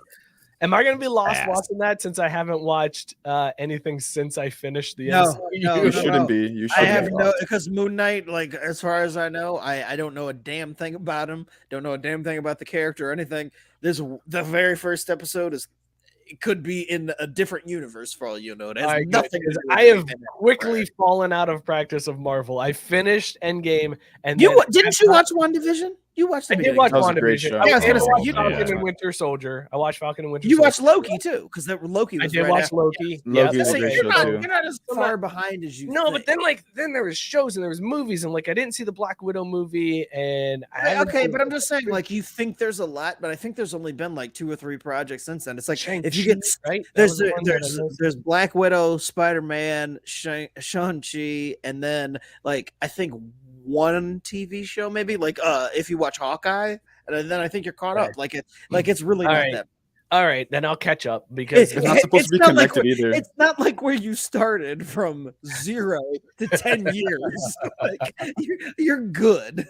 Am I going to be lost Fast. watching that since I haven't watched anything since I finished the No, MCU? no, You no, shouldn't be. You I shouldn't. have be no, lost. because Moon Knight, like, as far as I know, I don't know a damn thing about him. Don't know a damn thing about the character or anything. The very first episode it could be in a different universe for all you know. It has All right, nothing good, to 'cause do with I have anything else. quickly fallen out of practice of Marvel. I finished Endgame, and You then didn't you watch WandaVision? You watched the I did beginning. watch That was a great WandaVision. show. I Yeah, I was did gonna say, watch you Falcon didn't and watch- Winter Soldier. I watched Falcon and Winter You Soldier. watched Loki too, because Loki I was did right watch after. Loki. Loki Yep. is a So great you're show not, too. you're not as I'm far not- behind as you No, think. but then there was shows and there was movies, and like I didn't see the Black Widow movie, and I haven't Okay, seen- but I'm just saying, like, you think there's a lot, but I think there's only been like 2 or 3 projects since then. It's like if you get Shang-Chi, right? That there's was the one that I missed. there's Black Widow, Spider-Man, Shang-Chi, and then like I think one TV show maybe, like if you watch Hawkeye, and then I think you're caught Okay. up. Like it's really All not right. that. All right, then I'll catch up because It's not supposed to be not like connected either. It's not like where you started from 0 to 10 years. Like you're good.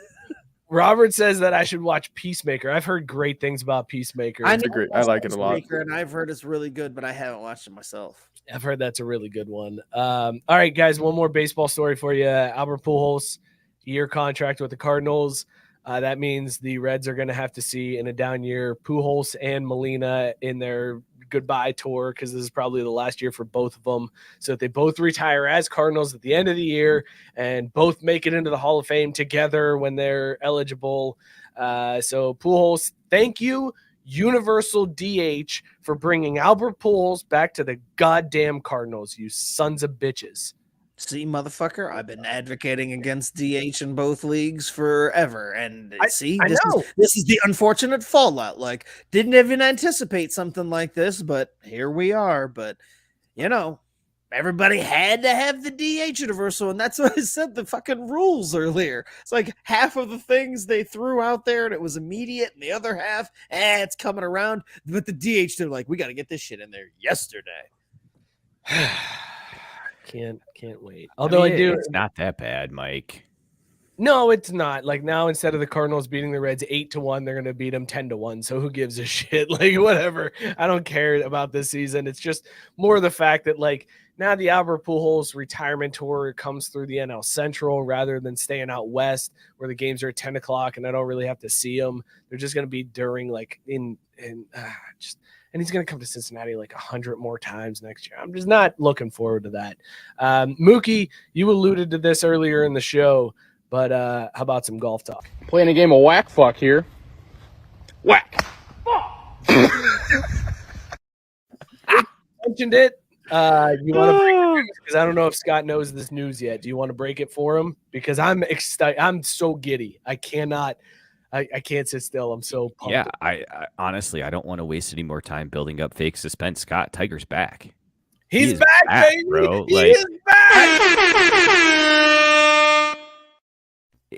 Robert says that I should watch Peacemaker. I've heard great things about Peacemaker. I It's a great. I like it a lot. Peacemaker, and I've heard it's really good, but I haven't watched it myself. I've heard that's a really good one. All right, guys, one more baseball story for you. Albert Pujols, year contract with the Cardinals. That means the Reds are going to have to see in a down year Pujols and Molina in their goodbye tour, because this is probably the last year for both of them. So that they both retire as Cardinals at the end of the year and both make it into the Hall of Fame together when they're eligible. So Pujols, thank you, Universal DH, for bringing Albert Pujols back to the goddamn Cardinals, you sons of bitches. See, motherfucker, I've been advocating against DH in both leagues forever, and I know. This is the unfortunate fallout. Like, didn't even anticipate something like this, but here we are. But you know, everybody had to have the DH universal, and that's what I said. The fucking rules earlier. It's like half of the things they threw out there, and it was immediate, and the other half, it's coming around. But the DH, they're like, we got to get this shit in there yesterday. Can't wait. Although I do. It's not that bad, Mike. No, it's not. Like now, instead of the Cardinals beating the Reds 8-1, they're going to beat them 10-1. So who gives a shit? Like whatever. I don't care about this season. It's just more the fact that like now the Albert Pujols retirement tour comes through the NL Central rather than staying out west where the games are at 10 o'clock and I don't really have to see them. They're just going to be during like and he's going to come to Cincinnati like 100 more times next year. I'm just not looking forward to that. Mookie, you alluded to this earlier in the show, but how about some golf talk? Playing a game of whack fuck here. Whack. Mentioned it. You want to break it because I don't know if Scott knows this news yet. Do you want to break it for him? Because I'm excited. I'm so giddy. I can't sit still. I'm so pumped. Yeah, I honestly, I don't want to waste any more time building up fake suspense. Scott, Tiger's back. He's is back, back, baby. bro. He Like- is back.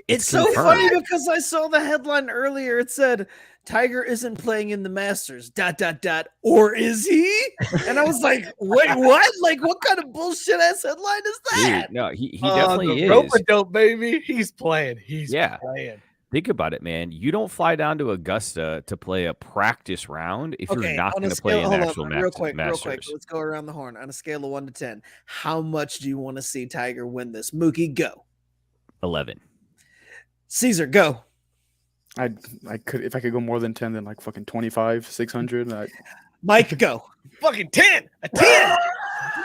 It's so confirmed. funny because I saw the headline earlier. It said Tiger isn't playing in the Masters. ... Or is he? And I was like, wait, what? Like, what kind of bullshit ass headline is that? Dude, no, he definitely the is. rope-a-dope, baby. He's playing. He's Yeah. playing. Think about it, man. You don't fly down to Augusta to play a practice round if you're not on a going to play scale- an hold actual on, Masters. real quick. Let's go around the horn on a scale of 1 to 10. How much do you want to see Tiger win this? Mookie, go. 11. Caesar, go. I could if I could go more than 10 than like fucking 25, 600. Mike, go. Fucking 10. A 10.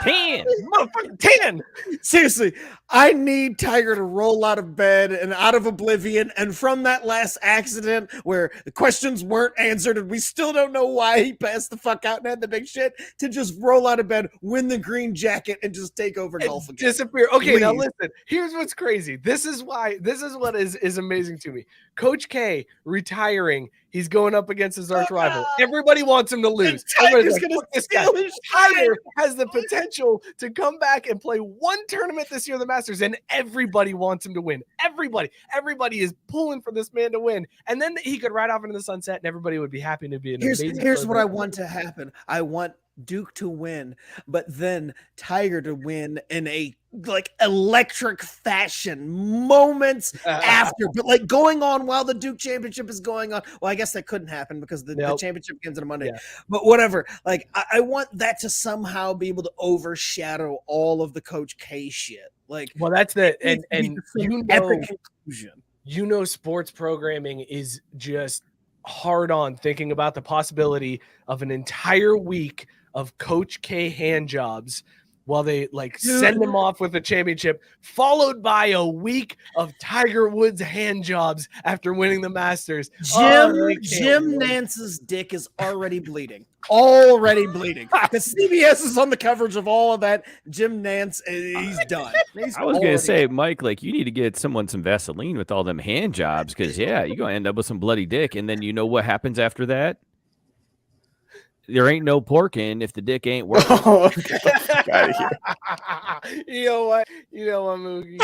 10. Motherfucking 10. Seriously, I need Tiger to roll out of bed and out of oblivion. And from that last accident where the questions weren't answered and we still don't know why he passed the fuck out and had the big shit, to just roll out of bed, win the green jacket, and just take over golf again. Disappear. Okay, now Please. listen. Here's what's crazy. This is what is amazing to me. Coach K retiring. He's going up against his arch rival. Everybody wants him to lose. Tiger's Everybody's like, gonna "Fuck this guy." steal his Tiger shit. has the potential to come back and play one tournament this year, the Masters, and everybody wants him to win. Everybody is pulling for this man to win, and then he could ride off into the sunset, and everybody would be happy to be an amazing. Here's what I celebrity. want to happen. I want Duke to win, but then Tiger to win in a like electric fashion moments after, but like going on while the Duke championship is going on. Well, I guess that couldn't happen because the championship game's on a Monday, but whatever. Like, I want that to somehow be able to overshadow all of the Coach K shit. Like, well, that's the, and epic conclusion. Sports programming is just hard on thinking about the possibility of an entire week of Coach K hand jobs while they send them off with a championship, followed by a week of Tiger Woods hand jobs after winning the Masters. Jim Nance's dick is already bleeding. Because CBS is on the coverage of all of that. Jim Nance, he's done. I was going to say, Mike, you need to get someone some Vaseline with all them hand jobs because, you're going to end up with some bloody dick. And then you know what happens after that? There ain't no porking if the dick ain't working. Oh, get the fuck out of here. You know what, Mookie?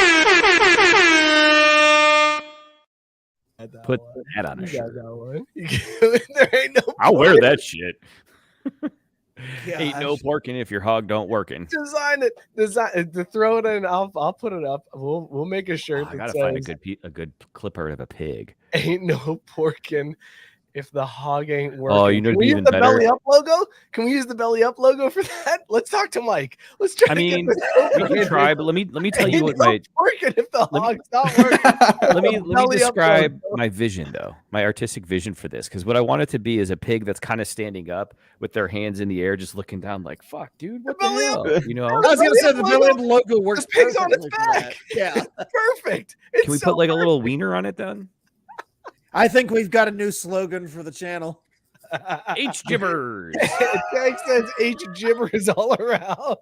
Put that on a shirt. There ain't no I'll wear that shit. Gosh. Ain't no porking if your hog don't working. Design to throw it in. I'll put it up. We'll make a shirt. I gotta find a good clipper of a pig. Ain't no porking if the hog ain't working. Oh, can we use the belly up logo? Can we use the belly up logo for that? Let's talk to Mike. Let's try. We can try, but let me tell you what my working if the hog's not working. let me describe my vision though, my artistic vision for this, because what I want it to be is a pig that's kind of standing up with their hands in the air, just looking down, like fuck, dude, what the hell? I was gonna say the belly up logo works. The pig's on its back. Yeah, perfect. Can we put a little wiener on it then? I think we've got a new slogan for the channel. H gibbers. Tank says H gibbers all around.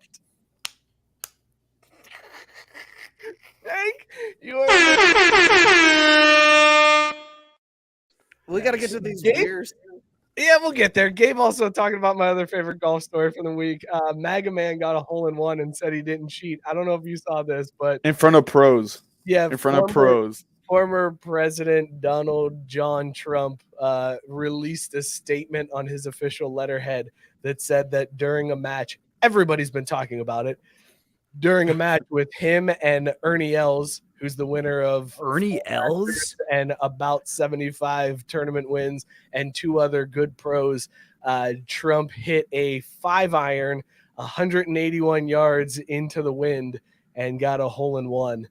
Tank, you are. We got to get to these beers. Yeah, we'll get there. Gabe also talking about my other favorite golf story from the week. Maga Man got a hole-in-one and said he didn't cheat. I don't know if you saw this, but in front of pros. Yeah, in front of pros. Former President Donald John Trump released a statement on his official letterhead that said that during a match, everybody's been talking about it, during a match with him and Ernie Els, who's the winner of Ernie Els and about 75 tournament wins and two other good pros, Trump hit a 5-iron 181 yards into the wind and got a hole-in-one.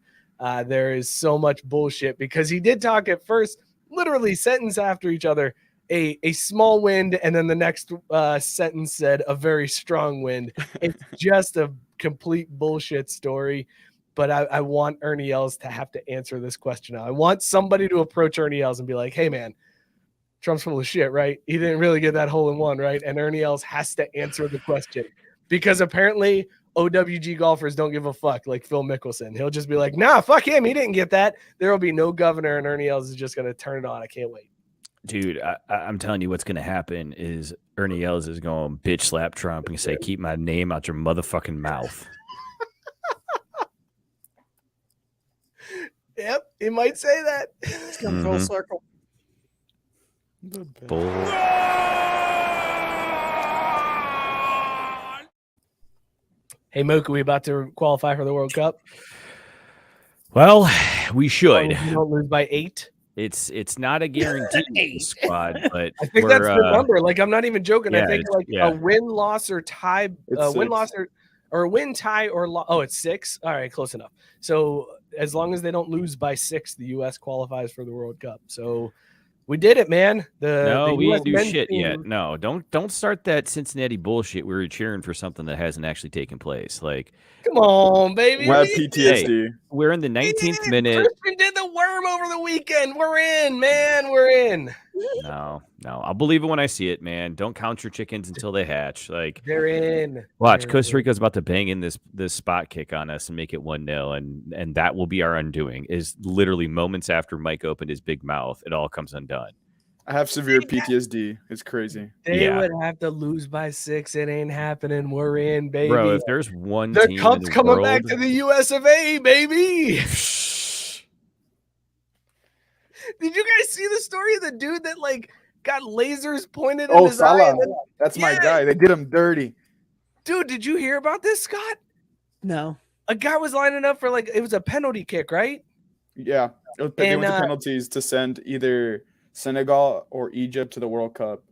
There is so much bullshit because he did talk at first, literally sentence after each other, a small wind, and then the next sentence said a very strong wind. It's just a complete bullshit story, but I want Ernie Els to have to answer this question now. I want somebody to approach Ernie Els and be like, hey, man, Trump's full of shit, right? He didn't really get that hole-in-one, right? And Ernie Els has to answer the question because apparently – OWG golfers don't give a fuck like Phil Mickelson. He'll just be like, nah, fuck him. He didn't get that. There will be no governor, and Ernie Els is just going to turn it on. I can't wait. Dude, I'm telling you what's going to happen is Ernie Els is going to bitch slap Trump and say, keep my name out your motherfucking mouth. Yep, he might say that. It's come full circle. Hey, Mook, are we about to qualify for the World Cup? Well, we should. You don't lose by 8. It's not a guaranteed squad, but I think that's the number. I'm not even joking. Yeah, I think a win, loss, or tie, win, loss, or win, tie, or oh, it's 6. All right, close enough. So as long as they don't lose by 6, the U.S. qualifies for the World Cup. So we did it, man. No, we didn't do shit yet. No, don't start that Cincinnati bullshit. We were cheering for something that hasn't actually taken place. Come on, baby. We have PTSD. Hey, we're in the 19th minute. Christian did the worm over the weekend. We're in, man. We're in. No. I'll believe it when I see it, man. Don't count your chickens until they hatch. They're in. Watch, Costa Rica's about to bang in this spot kick on us and make it 1-0, and that will be our undoing. Is literally moments after Mike opened his big mouth, it all comes undone. I have severe PTSD. It's crazy. They would have to lose by 6. It ain't happening. We're in, baby. Bro, if there's one the team cup's in the coming world... back to the US of A, baby. Did you guys see the story of the dude that got lasers pointed at his Salah. eye? That's my guy. They did him dirty. Dude, did you hear about this, Scott? No. A guy was lining up for it was a penalty kick, right? Yeah, they went to penalties to send either Senegal or Egypt to the World Cup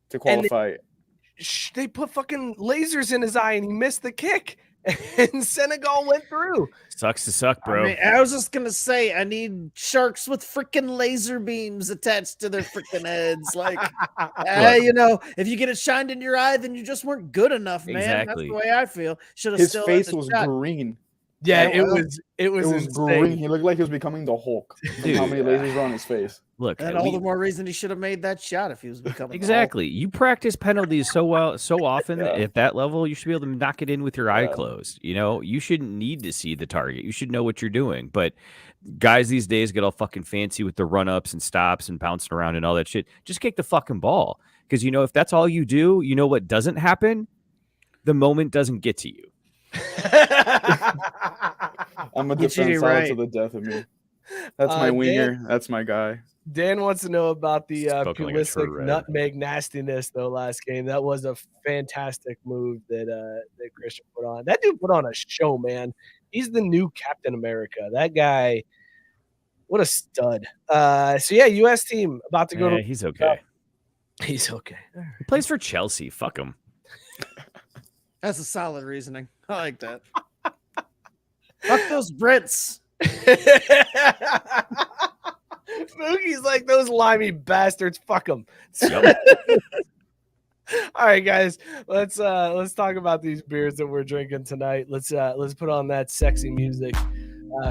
to qualify. They put fucking lasers in his eye and he missed the kick. And Senegal went through. Sucks to suck, bro. I was just gonna say I need sharks with freaking laser beams attached to their freaking heads. Like, if you get it shined in your eye, then you just weren't good enough, man. Exactly. That's the way I feel. Should have. His face was green. Yeah, it was insane. Green. He looked like he was becoming the Hulk. Dude, how many lasers were on his face? Look, and all the more reason he should have made that shot if he was becoming exactly. You practice penalties so often at that level, you should be able to knock it in with your eye closed. You shouldn't need to see the target. You should know what you're doing. But guys these days get all fucking fancy with the run ups and stops and bouncing around and all that shit. Just kick the fucking ball, because if that's all you do, what doesn't happen? The moment doesn't get to you. I'm a defense solid to the death of me. That's my winger. That's my guy. Dan wants to know about the Pulisic nutmeg nastiness though last game. That was a fantastic move that Christian put on. That dude put on a show, man. He's the new Captain America. That guy, what a stud. U.S. team about to go to. He's okay. He's okay. He plays for Chelsea. Fuck him. That's a solid reasoning. I like that. Fuck those Brits. Mookie's like, those limey bastards. Fuck them. All right, guys. Let's talk about these beers that we're drinking tonight. Let's put on that sexy music.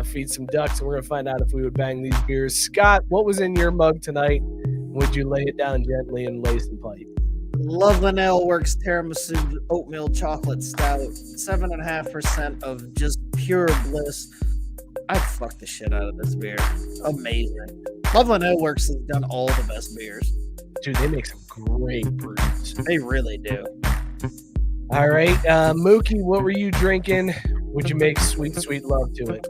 Feed some ducks, and we're gonna find out if we would bang these beers. Scott, what was in your mug tonight? Would you lay it down gently and lay some pipe? Loveland Ale Works Tiramisu Oatmeal Chocolate Stout, 7.5% of just pure bliss. I fucked the shit out of this beer. Amazing. Loveland Ale Works has done all the best beers. Dude, they make some great brews. They really do. All right, Mookie, what were you drinking? Would you make sweet, sweet love to it?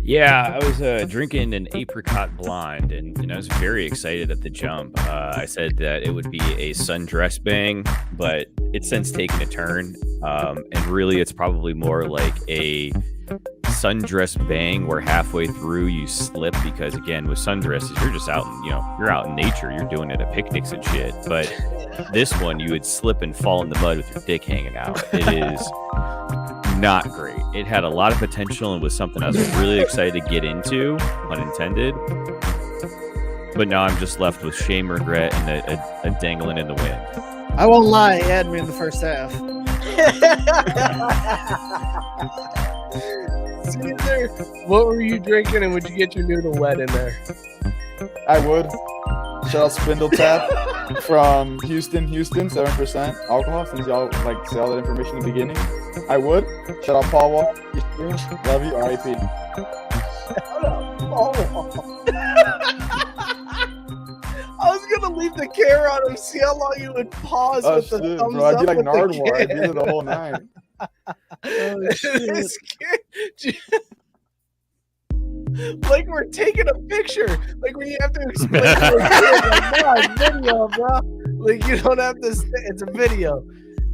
Yeah, I was drinking an apricot blonde, and I was very excited at the jump. I said that it would be a sundress bang, but it's since taken a turn, and really it's probably more like a sundress bang where halfway through you slip, because again with sundresses you're just out in, you're out in nature, you're doing it at picnics and shit, but this one you would slip and fall in the mud with your dick hanging out. It is not great. It had a lot of potential and was something I was really excited to get into, pun intended, but now I'm just left with shame, regret, and a dangling in the wind. I won't lie, he had me in the first half. Caesar, what were you drinking, and would you get your noodle wet in there? I would. Shout out Spindle Tap from Houston, 7% alcohol, since y'all say all that information in the beginning. I would. Shout out Paul Wall. Love you, R.I.P. I was gonna leave the camera on him, see how long you would pause with the thumbs bro, up. I'd be like with Nardwar. I'd do the whole nine. Like we're taking a picture, like when you have to explain it's video, bro. Like you don't have to. It's a video.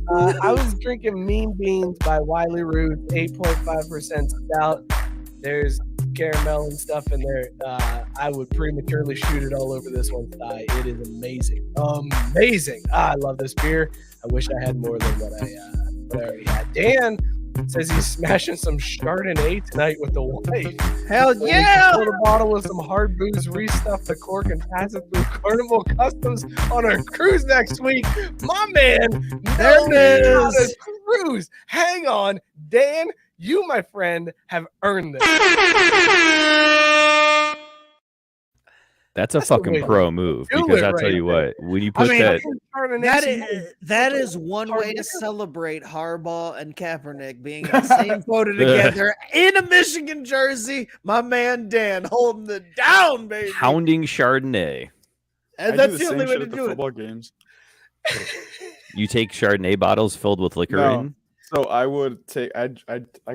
I was drinking Mean Beans by Wiley Root, 8.5% stout. There's caramel and stuff in there. I would prematurely shoot it all over this one's thigh. It is amazing, amazing. I love this beer. I wish I had more than what I already had. Dan says he's smashing some Chardonnay tonight with the wife. Hell yeah! Fill the bottle with some hard booze, restuff the cork, and pass it through Carnival Customs on our cruise next week. My man, There it is. Cruise. Hang on, Dan. You, my friend, have earned this. That's a fucking pro move, because I'll tell you what, when you put that is one way to celebrate Harbaugh and Kaepernick being in the same photo together in a Michigan jersey. My man Dan holding it down, baby. Hounding Chardonnay. And that's the only way to do football games. You take Chardonnay bottles filled with liquor in? So I would take. I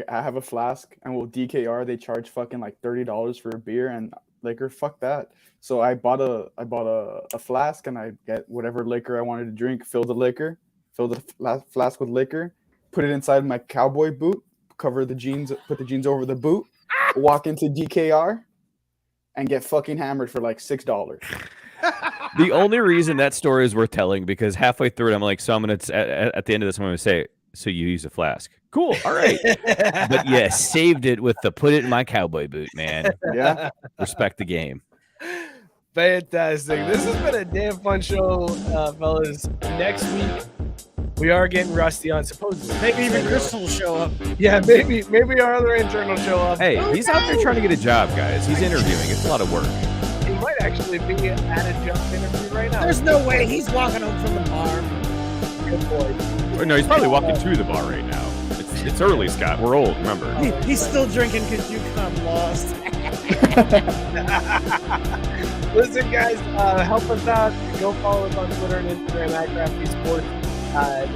have a flask, and with DKR they charge fucking like $30 for a beer and liquor. Fuck that. So I bought a flask, and I get whatever liquor I wanted to drink. Fill the flask with liquor, put it inside my cowboy boot, cover the jeans, put the jeans over the boot, walk into DKR, and get fucking hammered for like $6. The only reason that story is worth telling because halfway through it, I'm like, so I'm gonna at the end of this, I'm gonna say, so you use a flask. Cool. All right. But yeah, saved it with the put it in my cowboy boot, man. Yeah. Respect the game. Fantastic. This has been a damn fun show, fellas. Next week, we are getting rusty on supposedly. Maybe even Crystal will show up. Yeah, maybe our other intern will show up. Hey, he's out there trying to get a job, guys. He's interviewing. It's a lot of work. He might actually be at a job interview right now. There's no way he's walking home from the bar. Good boy. Or no, he's probably walking to the bar right now. It's early, Scott. We're old, remember. He's still drinking because you got lost. Listen, guys, help us out. Go follow us on Twitter and Instagram at Crafty Sports.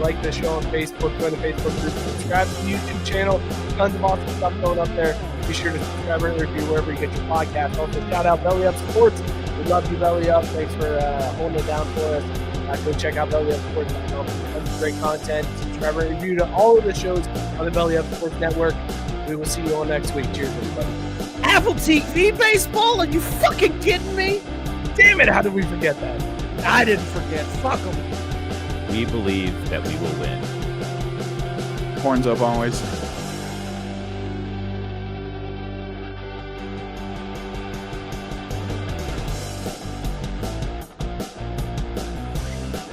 Like the show on Facebook. Join the Facebook group. Subscribe to the YouTube channel. Tons of awesome stuff going up there. Be sure to subscribe and review wherever you get your podcast. Also, shout out Belly Up Sports. We love you, Belly Up. Thanks for holding it down for us. Go check out bellyupsports.com. Tons of great content. Subscribe and review to all of the shows on the Belly Up Sports Network. We will see you all next week. Cheers, everybody. Apple TV baseball? Are you fucking kidding me? Damn it, how did we forget that? I didn't forget. Fuck them. We believe that we will win. Horns up always.